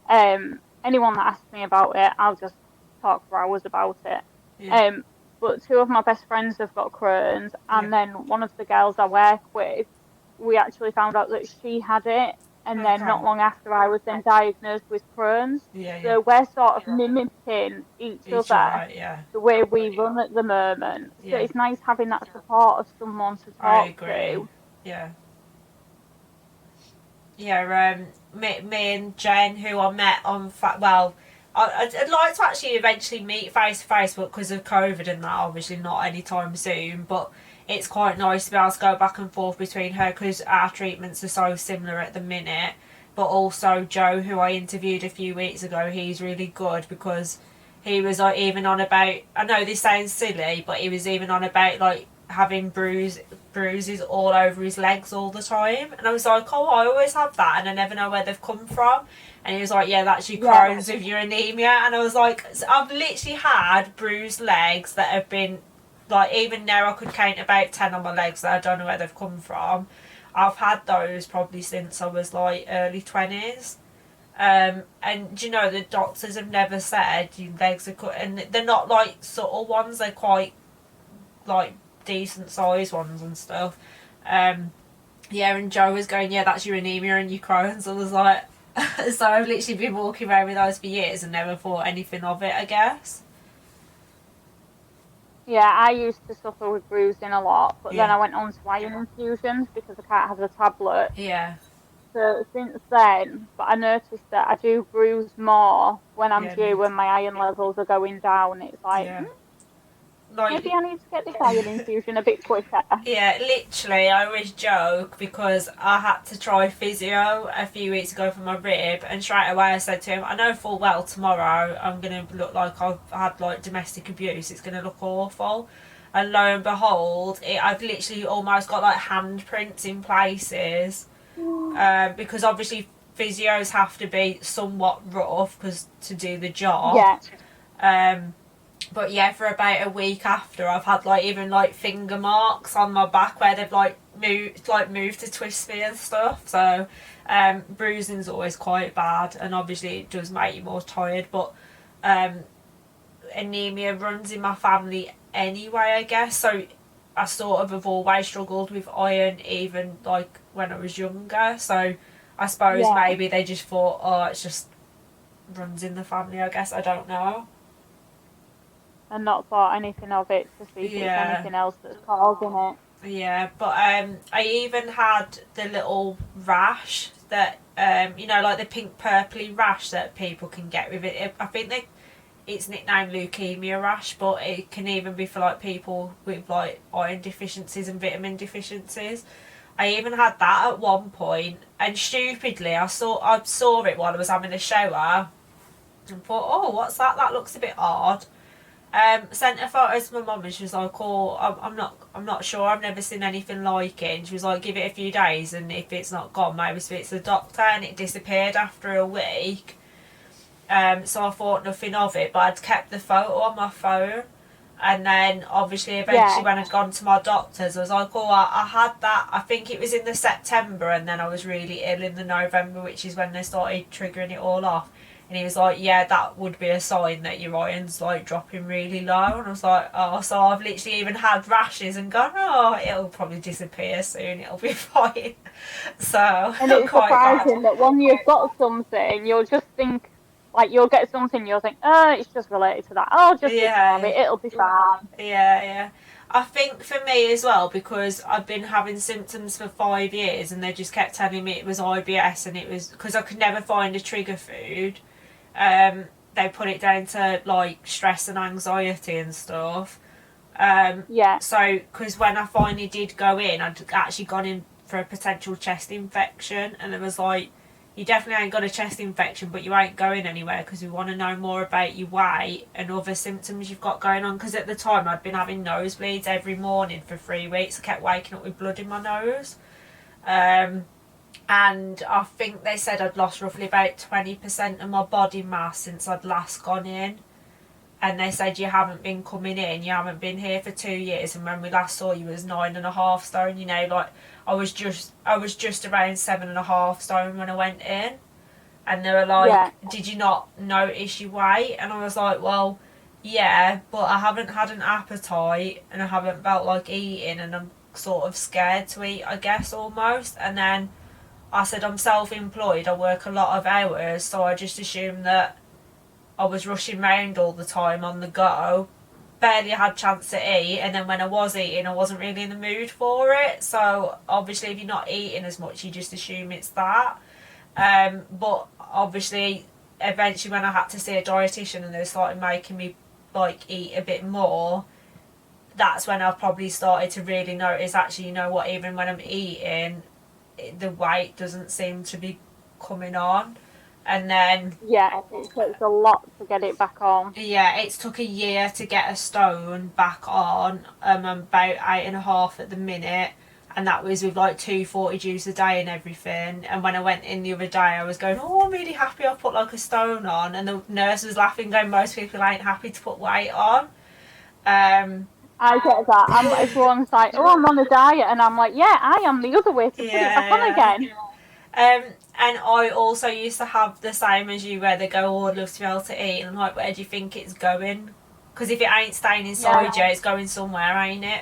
[SPEAKER 2] Anyone that asks me about it, I'll just talk for hours about it. But two of my best friends have got Crohn's, and then one of the girls I work with, we actually found out that she had it, and then not long after I was then diagnosed with Crohn's. So we're sort of mimicking each other, the way we run at the moment. So it's nice having that support of someone to talk to.
[SPEAKER 1] Me and Jen, who I met on I'd like to actually eventually meet face to face, but because of COVID and that, obviously not anytime soon. But it's quite nice to be able to go back and forth between her, because our treatments are so similar at the minute. But also Joe, who I interviewed a few weeks ago, he's really good, because he was like even on about, I know this sounds silly, but he was even on about like having bruises all over his legs all the time, and I was like, oh, I always have that and I never know where they've come from. And he was like, yeah, that's your Crohn's with your anemia. And I was like, I've literally had bruised legs that have been, like, even now I could count about 10 on my legs that I don't know where they've come from. I've had those probably since I was, like, early 20s. And, you know, the doctors have never said your legs are cut. And they're not, like, subtle ones. They're quite, like, decent sized ones and stuff. And Joe was going, yeah, that's your anemia and your Crohn's. I was like... So I've literally been walking around with those for years and never thought anything of it, I guess.
[SPEAKER 2] Yeah, I used to suffer with bruising a lot, but then I went on to iron infusions because I can't have the tablet. So since then, but I noticed that I do bruise more when I'm due, when my iron levels are going down. It's like, maybe I need to get this iron infusion a bit quicker.
[SPEAKER 1] Yeah, literally, I always joke because I had to try physio a few weeks ago for my rib, and straight away I said to him, I know full well tomorrow I'm going to look like I've had like domestic abuse, it's going to look awful. And lo and behold, I've literally almost got like handprints in places, because obviously physios have to be somewhat rough to do the job. But yeah, for about a week after, I've had like even like finger marks on my back where they've like moved to twist me and stuff. So bruising's always quite bad, and obviously it does make you more tired. But anemia runs in my family anyway, I guess. So I sort of have always struggled with iron, even like when I was younger. So I suppose
[SPEAKER 2] Yeah.
[SPEAKER 1] maybe they just thought, oh, it's just runs in the family, I guess. I don't know.
[SPEAKER 2] And not thought anything of it to see if it's
[SPEAKER 1] Yeah.
[SPEAKER 2] anything else that's causing it.
[SPEAKER 1] Yeah, but I even had the little rash that you know, like the pink purpley rash that people can get with it. I think it's nicknamed leukemia rash, but it can even be for like people with like iron deficiencies and vitamin deficiencies. I even had that at one point, and stupidly I saw it while I was having a shower, and thought, oh, what's that? That looks a bit odd. Sent a photo to my mum, and she was like, "Oh, I'm not sure. I've never seen anything like it." And she was like, "Give it a few days, and if it's not gone, maybe speak to the doctor." And it disappeared after a week. So I thought nothing of it, but I'd kept the photo on my phone. And then obviously eventually when I'd gone to my doctors, I was like, oh, I had that, I think it was in the September, and then I was really ill in the November, which is when they started triggering it all off. And he was like, yeah, that would be a sign that your iron's like dropping really low. And I was like, oh, so I've literally even had rashes and gone, oh, it'll probably disappear soon, it'll be fine. So,
[SPEAKER 2] And it's surprising that when you've got something, you'll just think, like, you'll get something, you'll think, oh, it's just related to that. I'll just ignore it, it'll be fine.
[SPEAKER 1] Yeah. I think for me as well, because I've been having symptoms for 5 years and they just kept telling me it was IBS, and it was because I could never find a trigger food. They put it down to like stress and anxiety and stuff. So, because when I finally did go in, I'd actually gone in for a potential chest infection, and it was like, you definitely ain't got a chest infection, but you ain't going anywhere because we want to know more about your weight and other symptoms you've got going on. Because at the time I'd been having nosebleeds every morning for 3 weeks. I kept waking up with blood in my nose. And I think they said I'd lost roughly about 20% of my body mass since I'd last gone in. And they said, you haven't been coming in, you haven't been here for 2 years, and when we last saw you was 9.5 stone. You know, like I was just around 7.5 stone when I went in. And they were like, did you not notice your weight? And I was like, well, yeah, but I haven't had an appetite and I haven't felt like eating, and I'm sort of scared to eat, I guess, almost. And then I said, I'm self-employed, I work a lot of hours, so I just assumed that I was rushing around all the time on the go, barely had chance to eat, and then when I was eating I wasn't really in the mood for it. So obviously if you're not eating as much, you just assume it's that. But obviously eventually when I had to see a dietitian and they started making me like eat a bit more, that's when I probably started to really notice, actually, you know what, even when I'm eating, the weight doesn't seem to be coming on. And then
[SPEAKER 2] it takes a lot to get it back on.
[SPEAKER 1] It took a year to get a stone back on. I'm about 8.5 at the minute, and that was with like 240 juice a day and everything. And when I went in the other day, I was going, oh, I'm really happy I put like a stone on, and the nurse was laughing, going, most people ain't happy to put weight on.
[SPEAKER 2] I get that. Everyone's like, oh, I'm on a diet, and I'm like, yeah, I am the other way to put it back on again.
[SPEAKER 1] And I also used to have the same as you, where they go, oh, I'd love to be able to eat, and I'm like, where do you think it's going? Because if it ain't staying inside you, it's going somewhere, ain't it?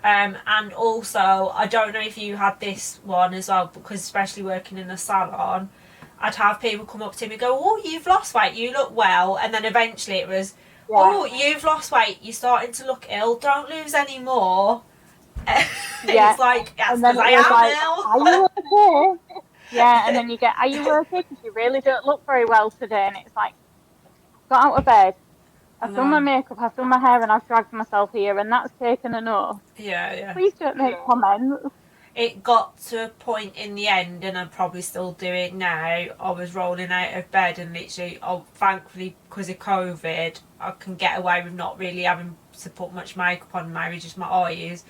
[SPEAKER 1] And also, I don't know if you had this one as well, because especially working in a salon, I'd have people come up to me and go, oh, you've lost weight, you look well, and then eventually it was, oh, you've lost weight, you're starting to look ill, don't lose any more. It's like, that's because I am
[SPEAKER 2] ill. Are you okay? Yeah, and then you get, are you okay? Because you really don't look very well today. And it's like, got out of bed, I've done my makeup, I've done my hair, and I've dragged myself here, and that's taken enough.
[SPEAKER 1] Yeah.
[SPEAKER 2] Please don't make comments.
[SPEAKER 1] It got to a point in the end, and I probably still do it now, I was rolling out of bed and literally, thankfully, because of COVID, I can get away with not really having to put much makeup on, maybe just my eyes.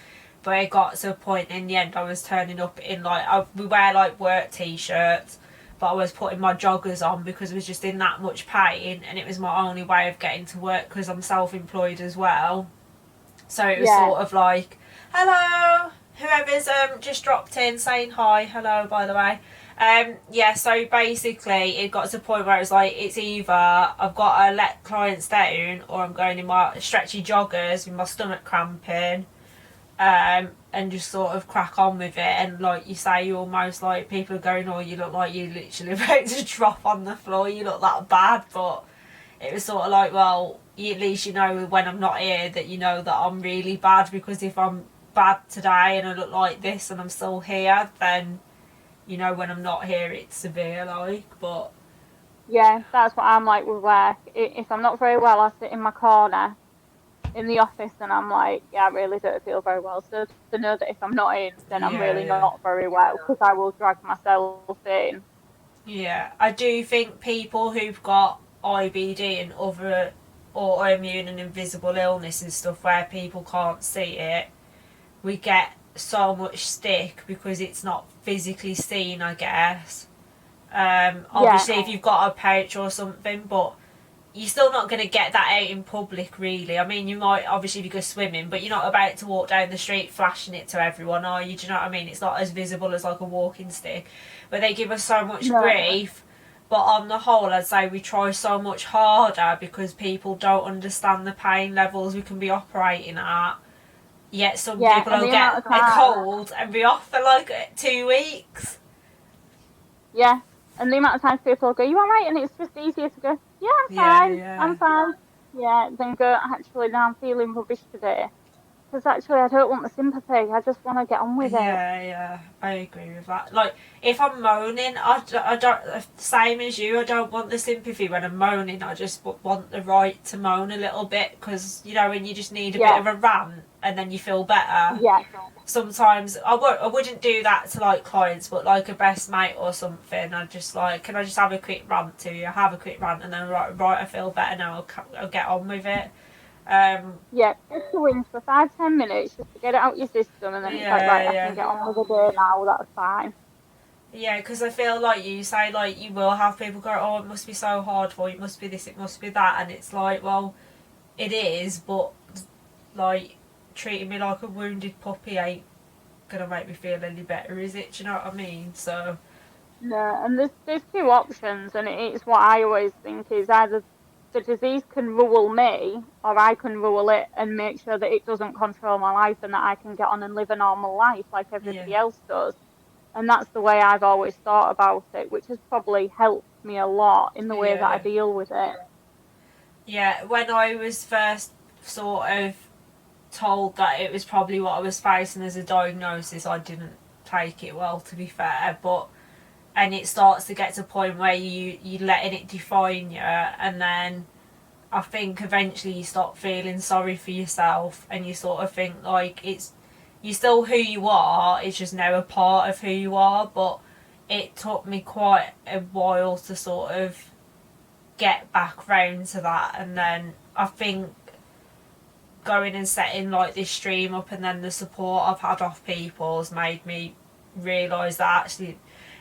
[SPEAKER 1] But it got to a point in the end, I was turning up in like, we wear like work t-shirts, but I was putting my joggers on because I was just in that much pain, and it was my only way of getting to work because I'm self-employed as well. So it was sort of like, hello, whoever's just dropped in, saying hi, hello by the way. So basically it got to the point where it was like, it's either I've got to let clients down, or I'm going in my stretchy joggers with my stomach cramping, and just sort of crack on with it. And like you say, you almost like people are going, oh, you look like you literally about to drop on the floor, you look that bad. But it was sort of like, well, at least you know when I'm not here that you know that I'm really bad, because if I'm bad today and I look like this and I'm still here, then you know when I'm not here it's severe, like. But
[SPEAKER 2] Yeah, that's what I'm like with work. If I'm not very well, I sit in my corner in the office and I'm like, yeah, I really don't feel very well. So to know that if I'm not in, then I'm
[SPEAKER 1] yeah,
[SPEAKER 2] really
[SPEAKER 1] yeah.
[SPEAKER 2] not very well, because I will drag myself in.
[SPEAKER 1] Yeah, I do think people who've got IBD and other autoimmune and invisible illness and stuff where people can't see it, we get so much stick because it's not physically seen, I guess.
[SPEAKER 2] Yeah,
[SPEAKER 1] Obviously, if you've got a pouch or something, but you're still not going to get that out in public, really. I mean, you might, obviously, if you go swimming, but you're not about to walk down the street flashing it to everyone, are you? Do you know what I mean? It's not as visible as like a walking stick. But they give us so much
[SPEAKER 2] no,
[SPEAKER 1] grief. But on the whole, I'd say we try so much harder because people don't understand the pain levels we can be operating at. Yet some
[SPEAKER 2] yeah,
[SPEAKER 1] people
[SPEAKER 2] and
[SPEAKER 1] will
[SPEAKER 2] the amount
[SPEAKER 1] get
[SPEAKER 2] of
[SPEAKER 1] a
[SPEAKER 2] time,
[SPEAKER 1] cold and be off for like 2 weeks.
[SPEAKER 2] yeah, and the amount of times people go, you all right? And it's just easier to go, yeah,
[SPEAKER 1] Yeah,
[SPEAKER 2] I'm
[SPEAKER 1] yeah.
[SPEAKER 2] fine. Yeah, then go, actually, now I'm feeling rubbish today. Because actually, I don't want the sympathy. I just want to get on with it.
[SPEAKER 1] Yeah, yeah, I agree with that. Like, if I'm moaning, I don't, same as you, I don't want the sympathy when I'm moaning. I just want the right to moan a little bit, because, you know, when you just need a bit
[SPEAKER 2] Yeah,
[SPEAKER 1] of a rant and then you feel better.
[SPEAKER 2] yeah,
[SPEAKER 1] Sometimes I wouldn't do that to like clients, but like a best mate or something, I just like, can I just have a quick rant to you? Have a quick rant, and then right, I feel better now. I'll get on with it.
[SPEAKER 2] yeah. Just to win for 5-10 minutes, just to get it out your system, and then it's like,
[SPEAKER 1] Yeah,
[SPEAKER 2] right, I can
[SPEAKER 1] yeah.
[SPEAKER 2] get on with the day now. That's fine.
[SPEAKER 1] Yeah, because I feel like you say, like, you will have people go, oh, it must be so hard for you, it must be this, it must be that, and it's like, well, it is, but, like, treating me like a wounded puppy ain't gonna make me feel any better, is it? Do you know what I mean? So,
[SPEAKER 2] No, and there's two options, and it's what I always think is either the disease can rule me, or I can rule it and make sure that it doesn't control my life, and that I can get on and live a normal life like
[SPEAKER 1] yeah,
[SPEAKER 2] everybody else does. And that's the way I've always thought about it, which has probably helped me a lot in the way that I
[SPEAKER 1] yeah.
[SPEAKER 2] deal with it.
[SPEAKER 1] Yeah, when I was first sort of told that it was probably what I was facing as a diagnosis, I didn't take it well, to be fair, but and it starts to get to a point where you letting it define you, and then I think eventually you stop feeling sorry for yourself, and you sort of think like it's you're still who you are, it's just now a part of who you are. But it took me quite a while to sort of get back round to that, and then I think going and setting like this stream up and then the support I've had off people has made me realise that actually,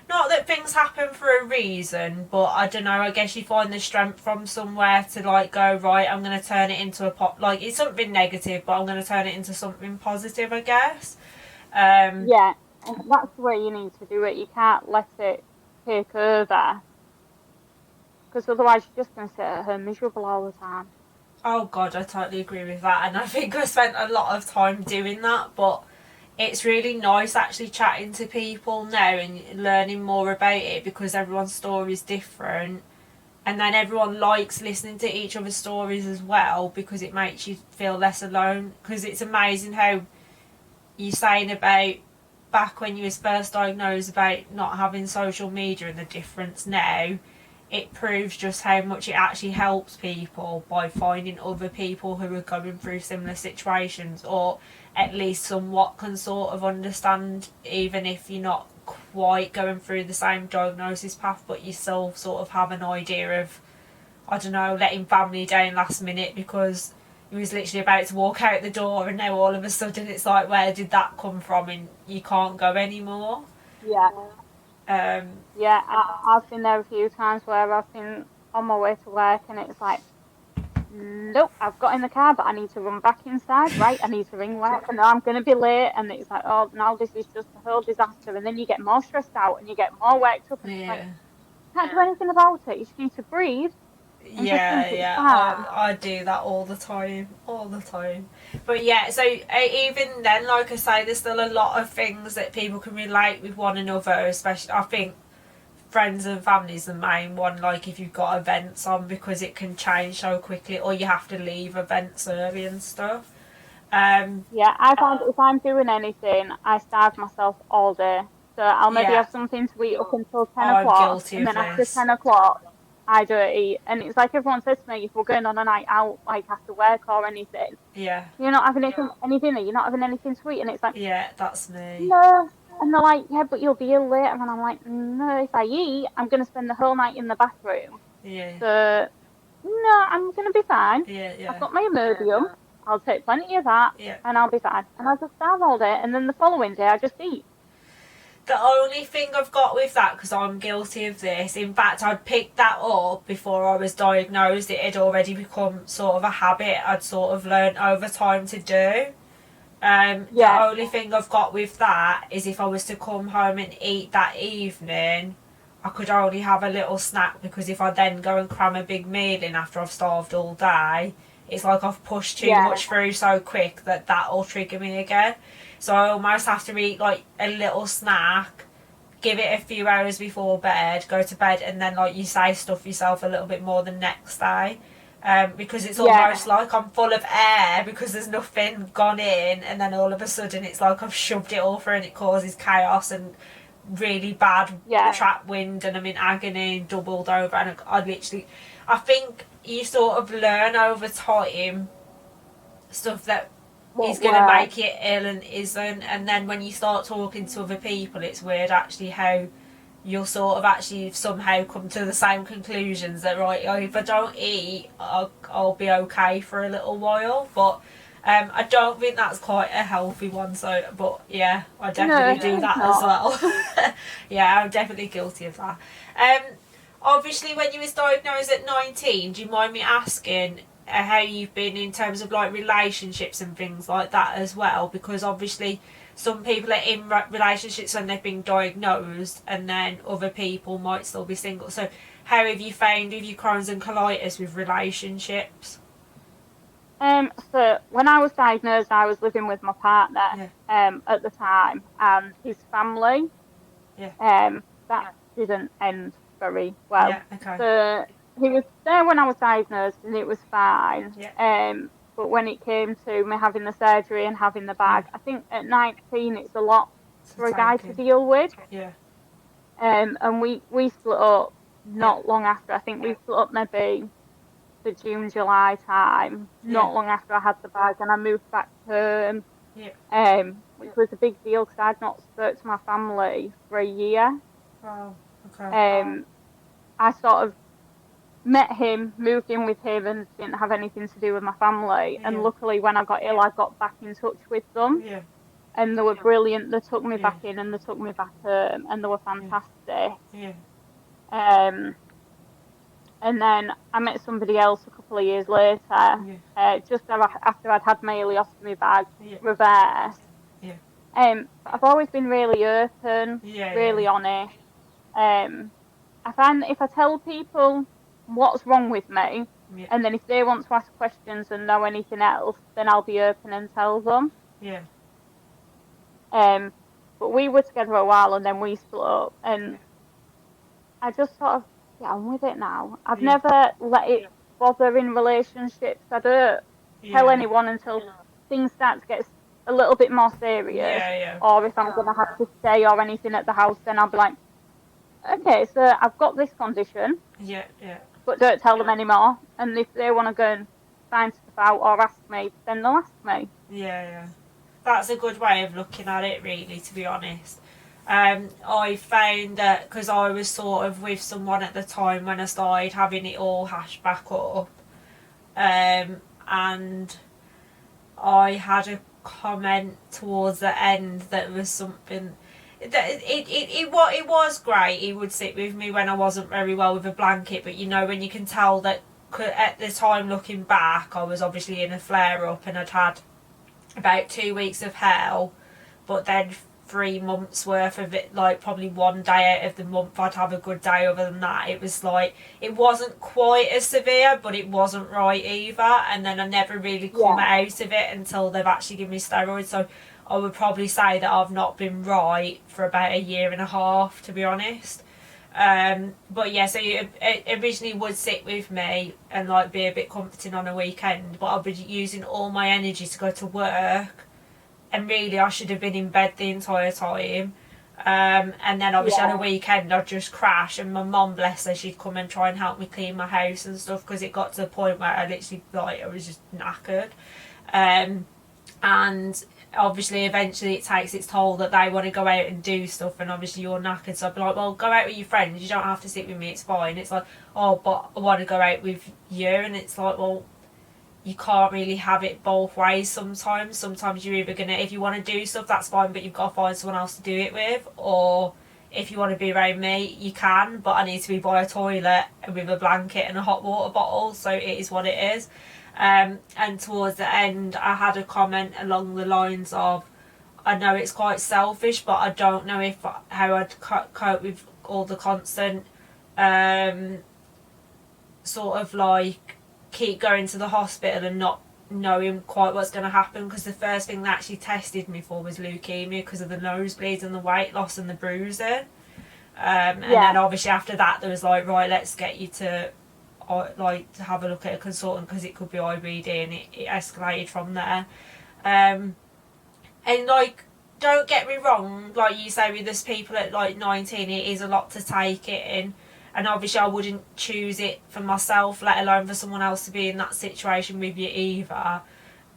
[SPEAKER 1] not that things happen for a reason, but I don't know, I guess you find the strength from somewhere to like go, right, I'm going to turn it into like it's something negative, but I'm going to turn it into something positive, I guess.
[SPEAKER 2] Yeah, and that's the way you need to do it. You can't let it take over, because otherwise you're just going to sit at home miserable all the time.
[SPEAKER 1] Oh god, I totally agree with that, and I think I spent a lot of time doing that, but it's really nice actually chatting to people now and learning more about it, because everyone's story is different, and then everyone likes listening to each other's stories as well, because it makes you feel less alone. Because it's amazing how you're saying about back when you was first diagnosed about not having social media and the difference now, it proves just how much it actually helps people by finding other people who are going through similar situations, or at least somewhat can sort of understand, even if you're not quite going through the same diagnosis path, but you still sort of have an idea of, I don't know, letting family down last minute because you was literally about to walk out the door, and now all of a sudden it's like, where did that come from, and you can't go anymore.
[SPEAKER 2] Yeah.
[SPEAKER 1] um
[SPEAKER 2] Yeah, I've been there a few times where I've been on my way to work and it's like, nope, I've got in the car, but I need to run back inside. Right, I need to ring work, and I'm going to be late. And it's like, oh, now this is just a whole disaster. And then you get more stressed out and you get more worked up, and it's like,
[SPEAKER 1] yeah,
[SPEAKER 2] can't do anything about it. You just need to breathe and just think it's
[SPEAKER 1] I do that all the time. But yeah, so even then, like I say, there's still a lot of things that people can relate with one another, especially, I think, friends and family is the main one, like if you've got events on, because it can change so quickly, or you have to leave events early and stuff.
[SPEAKER 2] Yeah, I find if I'm doing anything, I starve myself all day. So I'll maybe
[SPEAKER 1] Yeah,
[SPEAKER 2] have something to eat up until 10
[SPEAKER 1] I'm
[SPEAKER 2] o'clock,
[SPEAKER 1] guilty
[SPEAKER 2] and
[SPEAKER 1] of
[SPEAKER 2] then after
[SPEAKER 1] this.
[SPEAKER 2] 10 o'clock, I don't eat. And it's like everyone says to me, if we're going on a night out, like after work or anything,
[SPEAKER 1] Yeah,
[SPEAKER 2] you're not having any dinner, you're not having anything to eat. And it's like,
[SPEAKER 1] yeah, that's me.
[SPEAKER 2] no. And they're like, yeah, but you'll be ill later. And I'm like, no, if I eat, I'm going to spend the whole night in the bathroom.
[SPEAKER 1] Yeah,
[SPEAKER 2] So, no, I'm going to be fine.
[SPEAKER 1] yeah,
[SPEAKER 2] I've
[SPEAKER 1] yeah,
[SPEAKER 2] got my Imodium. I'll take plenty of that
[SPEAKER 1] yeah.
[SPEAKER 2] and I'll be fine. And I'll just starve all day. And then the following day, I just eat.
[SPEAKER 1] The only thing I've got with that, because I'm guilty of this, in fact, I'd picked that up before I was diagnosed. It had already become sort of a habit I'd sort of learned over time to do. The only thing I've got with that is if I was to come home and eat that evening, I could only have a little snack, because if I then go and cram a big meal in after I've starved all day, it's like I've pushed too much through so quick that that'll trigger me again. So I almost have to eat like a little snack, give it a few hours before bed, go to bed, and then, like you say, stuff yourself a little bit more the next day. Because it's almost like I'm full of air because there's nothing gone in, and then all of a sudden it's like I've shoved it all through, and it causes chaos and really bad trap wind, and I'm in agony and doubled over, and I think you sort of learn over time stuff that is going to make you ill and isn't, and then when you start talking to other people, it's weird actually how you'll sort of actually somehow come to the same conclusions that, right, if I don't eat, I'll be okay for a little while. But I don't think that's quite a healthy one. So, but yeah, I definitely do that as well. Yeah, I'm definitely guilty of that. Obviously, when you was diagnosed at 19, do you mind me asking how you've been in terms of like relationships and things like that as well? Because obviously some people are in relationships when they've been diagnosed, and then other people might still be single. So how have you found with your Crohn's and colitis with relationships?
[SPEAKER 2] So when I was diagnosed, I was living with my partner at the time, and his family. That didn't end very well.
[SPEAKER 1] Yeah, okay.
[SPEAKER 2] So he was there when I was diagnosed, and it was fine.
[SPEAKER 1] Yeah.
[SPEAKER 2] But when it came to me having the surgery and having the bag, I think at 19 it's a lot for a guy to deal with.
[SPEAKER 1] Yeah.
[SPEAKER 2] And we split up not long after. I think we split up maybe the June, July time, not long after I had the bag, and I moved back home.
[SPEAKER 1] Yeah.
[SPEAKER 2] Which was a big deal because I'd not spoke to my family for a year.
[SPEAKER 1] Wow. Okay.
[SPEAKER 2] I sort of met him, moved in with him, and didn't have anything to do with my family.
[SPEAKER 1] Yeah.
[SPEAKER 2] And luckily, when I got ill, I got back in touch with them.
[SPEAKER 1] Yeah.
[SPEAKER 2] And they were brilliant. They took me back in, and they took me back home, and they were fantastic.
[SPEAKER 1] Yeah.
[SPEAKER 2] And then I met somebody else a couple of years later, just after I'd had my ileostomy bag reversed.
[SPEAKER 1] Yeah.
[SPEAKER 2] I've always been really open, really honest. I find that if I tell people what's wrong with me, and then if they want to ask questions and know anything else, then I'll be open and tell them.
[SPEAKER 1] Yeah.
[SPEAKER 2] But we were together a while, and then we split up, and I just sort of get on with it now. I've never let it bother in relationships. I don't tell anyone until things start to get a little bit more serious. Or if I'm going to have to stay or anything at the house, then I'll be like, okay, so I've got this condition. But don't tell them anymore. And if they want to go and find stuff out or ask me, then they'll ask me.
[SPEAKER 1] Yeah. That's a good way of looking at it, really, to be honest. I found that because I was sort of with someone at the time when I started having it all hashed back up, and I had a comment towards the end that was something that it was great. He would sit with me when I wasn't very well with a blanket, but you know, when you can tell that at the time looking back, I was obviously in a flare up, and I'd had about 2 weeks of hell, but then 3 months worth of it, like probably one day out of the month I'd have a good day. Other than that, it was like, it wasn't quite as severe, but it wasn't right either. And then I never really come out of it until they've actually given me steroids. So I would probably say that I've not been right for about a year and a half, to be honest. But yeah, so it originally would sit with me and like be a bit comforting on a weekend, but I'll be using all my energy to go to work, and really I should have been in bed the entire time. And then obviously on a weekend I'd just crash, and my mum, bless her, she'd come and try and help me clean my house and stuff, because it got to the point where I literally, like, I was just knackered. And obviously eventually it takes its toll that they want to go out and do stuff, and obviously you're knackered, so I'd be like, well, go out with your friends, you don't have to sit with me, it's fine. It's like, oh, but I want to go out with you, and it's like, well, you can't really have it both ways sometimes you're either gonna, if you want to do stuff, that's fine, but you've got to find someone else to do it with, or if you want to be around me, you can, but I need to be by a toilet with a blanket and a hot water bottle, so it is what it is. And towards the end I had a comment along the lines of, I know it's quite selfish, but I don't know if how I'd cope with all the constant sort of like keep going to the hospital and not knowing quite what's going to happen, because the first thing they actually tested me for was leukemia because of the nosebleeds and the weight loss and the bruising. And then obviously after that there was like, right, let's get you to like to have a look at a consultant because it could be IBD, and it escalated from there. And like, don't get me wrong, like you say with this people at like 19, it is a lot to take it in, and obviously I wouldn't choose it for myself, let alone for someone else to be in that situation with you either.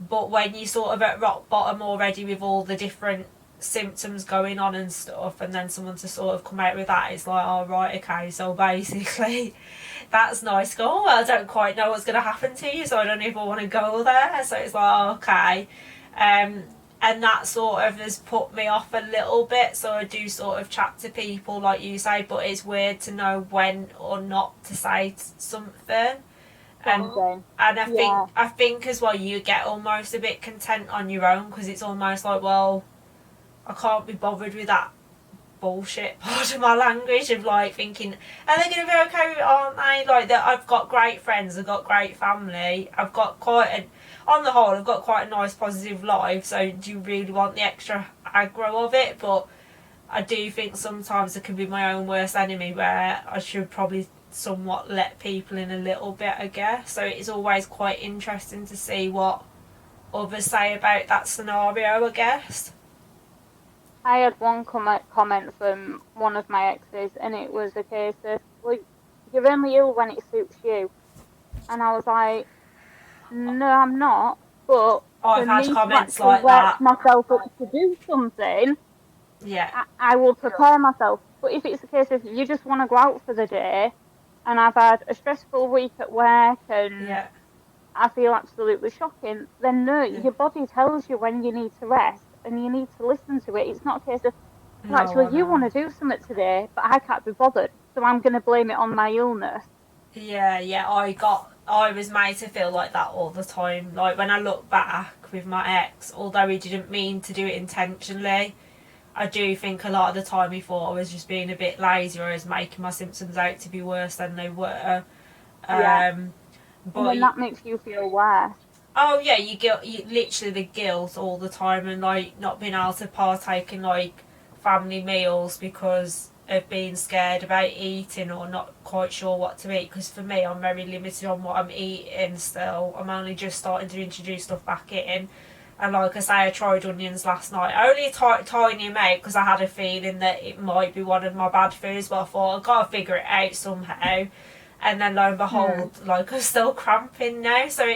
[SPEAKER 1] But when you're sort of at rock bottom already with all the different symptoms going on and stuff, and then someone to sort of come out with that, it's like, oh right, okay, so basically that's nice. Go, oh, well, I don't quite know what's going to happen to you, so I don't even want to go there. So it's like, oh, okay. And that sort of has put me off a little bit, so I do sort of chat to people like you say, but it's weird to know when or not to say something. And I think as well, you get almost a bit content on your own, because it's almost like, well, I can't be bothered with that bullshit part of my language of like thinking, are they going to be okay with it, aren't they? Like, that I've got great friends, I've got great family, I've got on the whole I've got quite a nice positive life, so do you really want the extra aggro of it? But I do think sometimes I can be my own worst enemy, where I should probably somewhat let people in a little bit, I guess. So it's always quite interesting to see what others say about that scenario, I guess.
[SPEAKER 2] I had one comment from one of my exes, and it was a case of, well, you're only ill when it suits you. And I was like, no, I'm not. But
[SPEAKER 1] I've
[SPEAKER 2] for
[SPEAKER 1] had
[SPEAKER 2] me
[SPEAKER 1] comments
[SPEAKER 2] to actually
[SPEAKER 1] like
[SPEAKER 2] work
[SPEAKER 1] that.
[SPEAKER 2] myself up to do something, I will prepare myself. But if it's a case of you just want to go out for the day, and I've had a stressful week at work, and I feel absolutely shocking, then no, your body tells you when you need to rest, and you need to listen to it. It's not a case of, well, actually, you want to do something today, but I can't be bothered, so I'm going to blame it on my illness.
[SPEAKER 1] I was made to feel like that all the time. Like, when I look back with my ex, although he didn't mean to do it intentionally, I do think a lot of the time he thought I was just being a bit lazy, or I was making my symptoms out to be worse than they were. But
[SPEAKER 2] and then that makes you feel worse.
[SPEAKER 1] Oh yeah, you literally the guilt all the time, and like not being able to partake in like family meals because of being scared about eating or not quite sure what to eat. Because for me, I'm very limited on what I'm eating still. I'm only just starting to introduce stuff back in. And like I say, I tried onions last night. Only a tiny amount, because I had a feeling that it might be one of my bad foods, but I thought I've got to figure it out somehow. And then lo and behold, like, I'm still cramping now. So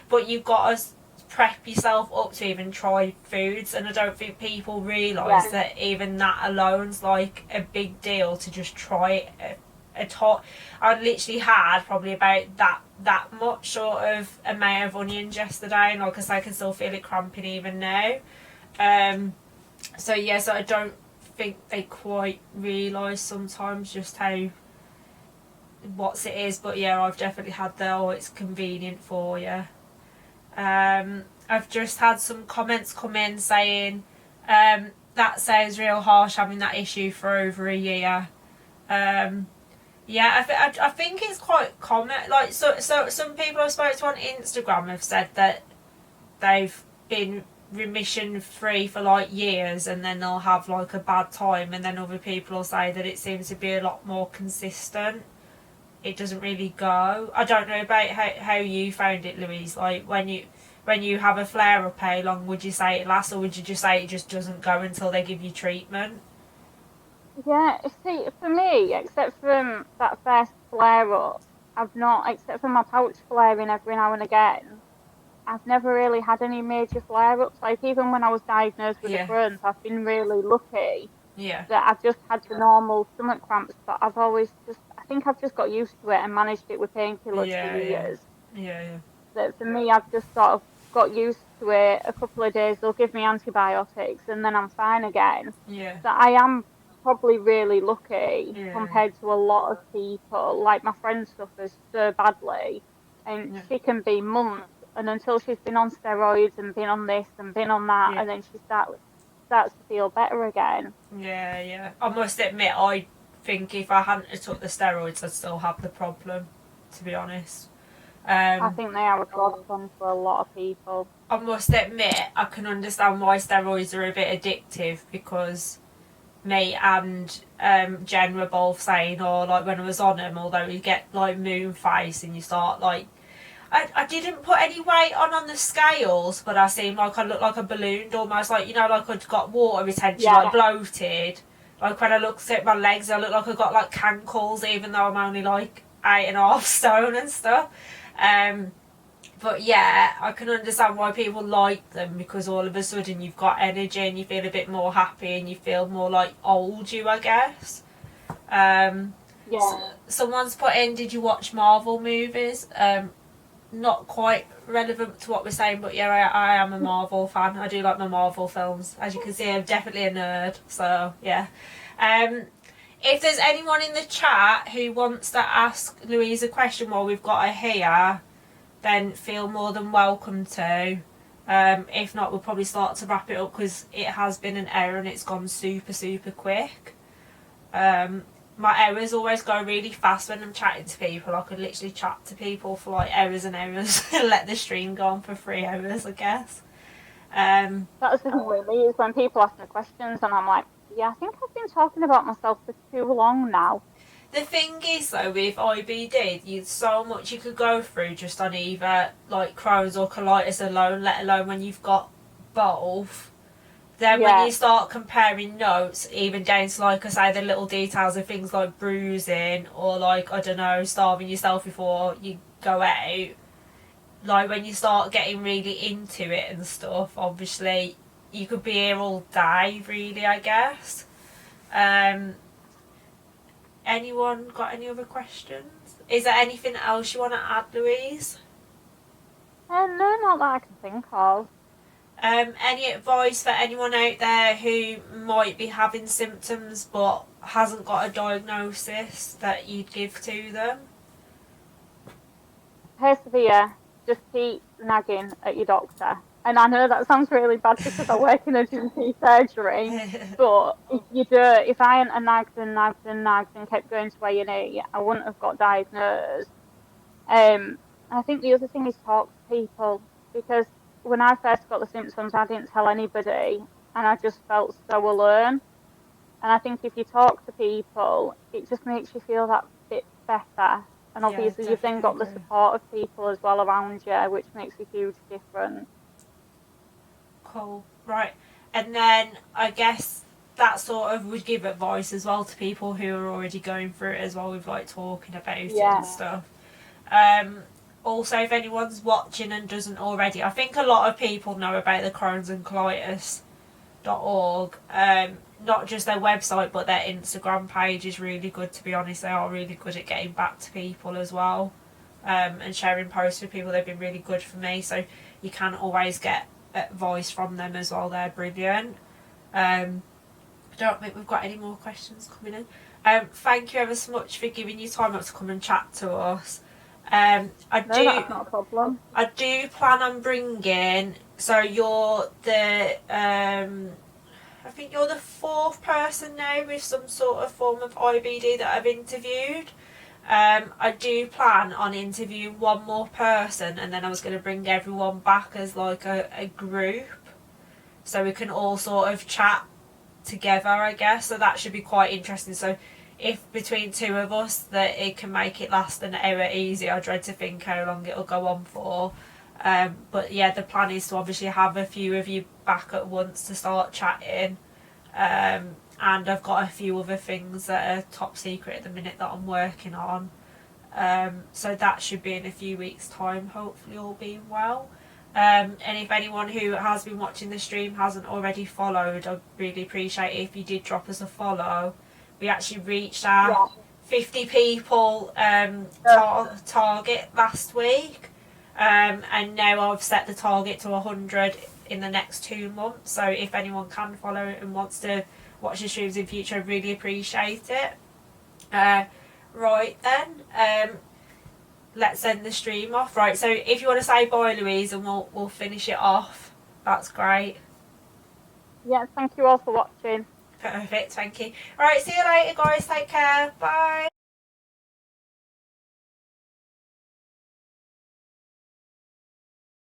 [SPEAKER 1] but you've got to prep yourself up to even try foods, and I don't think people realise that even that alone's like a big deal to just try it. I literally had probably about that much sort of amount of onions yesterday, and like I say, I can still feel it cramping even now. So I don't think they quite realise sometimes just how what it is. But yeah, I've definitely had it's convenient for you. I've just had some comments come in saying, that sounds real harsh, having that issue for over a year. Yeah, I think it's quite common. Like, so some people I've spoken to on Instagram have said that they've been remission free for like years, and then they'll have like a bad time, and then other people will say that it seems to be a lot more consistent. It doesn't really go. I don't know about how you found it, Louise. Like, when you have a flare up, how long would you say it lasts, or would you just say it just doesn't go until they give you treatment?
[SPEAKER 2] Yeah, see, for me, except from that first flare up, I've not, except for my pouch flaring every now and again, I've never really had any major flare ups. Like, even when I was diagnosed with the
[SPEAKER 1] Yeah,
[SPEAKER 2] Crohn's, I've been really lucky
[SPEAKER 1] yeah,
[SPEAKER 2] that I've just had the normal stomach cramps, but I've always just, I think I've just got used to it and managed it with painkillers for
[SPEAKER 1] yeah, yeah,
[SPEAKER 2] years.
[SPEAKER 1] yeah,
[SPEAKER 2] That for me, I've just sort of got used to it. A couple of days, they'll give me antibiotics and then I'm fine again.
[SPEAKER 1] yeah,
[SPEAKER 2] So I am probably really lucky
[SPEAKER 1] yeah,
[SPEAKER 2] compared to a lot of people. Like my friend suffers so badly and
[SPEAKER 1] yeah,
[SPEAKER 2] she can be months, and until she's been on steroids and been on this and been on that,
[SPEAKER 1] yeah.
[SPEAKER 2] and then she starts to feel better again.
[SPEAKER 1] Yeah, yeah. I must admit, I think if I hadn't have took the steroids, I'd still have the problem, to be honest.
[SPEAKER 2] I
[SPEAKER 1] Um,
[SPEAKER 2] think they are a godsend for a lot of people.
[SPEAKER 1] I must admit, I can understand why steroids are a bit addictive, because me and Jen were both saying, or like when I was on them, although you get like moon face and you start like, I didn't put any weight on the scales, but I seemed like I looked like a balloon, almost like, like I'd got water retention,
[SPEAKER 2] Yeah,
[SPEAKER 1] like bloated. Like when I looked at my legs, I looked like I got like cankles, even though I'm only like 8.5 stone and stuff. Um, but yeah, I can understand why people like them, because all of a sudden you've got energy and you feel a bit more happy and you feel more like old you, I guess. Um,
[SPEAKER 2] yeah.
[SPEAKER 1] Someone's put in, did you watch Marvel movies? Not quite relevant to what we're saying, but yeah, I am a Marvel fan. I do like my Marvel films. As you can see, I'm definitely a nerd, so yeah. Um, if there's anyone in the chat who wants to ask Louise a question while we've got her here, then feel more than welcome to. If not, we'll probably start to wrap it up, because it has been an hour and it's gone super, super quick. My hours always go really fast when I'm chatting to people. I could literally chat to people for like hours and hours and let the stream go on for 3 hours, I guess.
[SPEAKER 2] That's the thing with me is when people ask me questions and I'm like, yeah, I think I've been talking about myself for too long now.
[SPEAKER 1] The thing is, though, with IBD, there's so much you could go through just on either like Crohn's or colitis alone, let alone when you've got both. Then when
[SPEAKER 2] Yeah,
[SPEAKER 1] you start comparing notes, even down to, like I say, the little details of things like bruising, or like, I don't know, starving yourself before you go out, like when you start getting really into it and stuff, obviously you could be here all day, really, I guess. Um, Anyone got any other questions? Is there anything else you want to add, Louise?
[SPEAKER 2] and no, not that I can think of.
[SPEAKER 1] Any advice for anyone out there who might be having symptoms but hasn't got a diagnosis that you'd give to them?
[SPEAKER 2] Persevere, just keep nagging at your doctor. And I know that sounds really bad because I work in a GP surgery, but if you do, if I hadn't nagged and nagged and nagged and kept going to A&E, I wouldn't have got diagnosed. I think the other thing is talk to people, because when I first got the symptoms, I didn't tell anybody and I just felt so alone. And I think if you talk to people, it just makes you feel that bit better. And
[SPEAKER 1] Yeah,
[SPEAKER 2] obviously, you've then
[SPEAKER 1] definitely
[SPEAKER 2] got the
[SPEAKER 1] agree.
[SPEAKER 2] support of people as well around you, which makes a huge difference.
[SPEAKER 1] Cool. Right. And then I guess that sort of would give advice as well to people who are already going through it as well, with like talking about it and
[SPEAKER 2] Yeah,
[SPEAKER 1] stuff. Um, Also, if anyone's watching and doesn't already, I think a lot of people know about the Crohn's and Colitis.org. Not just their website, but their Instagram page is really good, to be honest. They are really good at getting back to people as well, and sharing posts with people. They've been really good for me, so you can always get advice from them as well. They're brilliant. I don't think we've got any more questions coming in. Thank you ever so much for giving your time up to come and chat to us. I
[SPEAKER 2] no,
[SPEAKER 1] do
[SPEAKER 2] that's not a problem.
[SPEAKER 1] I do plan on bringing, so you're the I think you're the 4th person now with some sort of form of IBD that I've interviewed. I do plan on interviewing one more person, and then I was going to bring everyone back as like a group, so we can all sort of chat together, I guess. So that should be quite interesting. So if between 2 of us that it can make it last an hour easy, I dread to think how long it'll go on for. But yeah, the plan is to obviously have a few of you back at once to start chatting. And I've got a few other things that are top secret at the minute that I'm working on. So that should be in a few weeks' time, hopefully all being well. And if anyone who has been watching the stream hasn't already followed, I'd really appreciate it if you did drop us a follow. We actually reached our 50 people target last week. And now I've set the target to 100 in the next 2 months. So if anyone can follow it and wants to watch the streams in future, I really appreciate it. Right then, let's end the stream off. Right, so if you want to say bye, Louise, and we'll finish it off, that's great.
[SPEAKER 2] Yeah, thank you all for watching.
[SPEAKER 1] Perfect, thank you. Alright, see you later guys, take care, bye.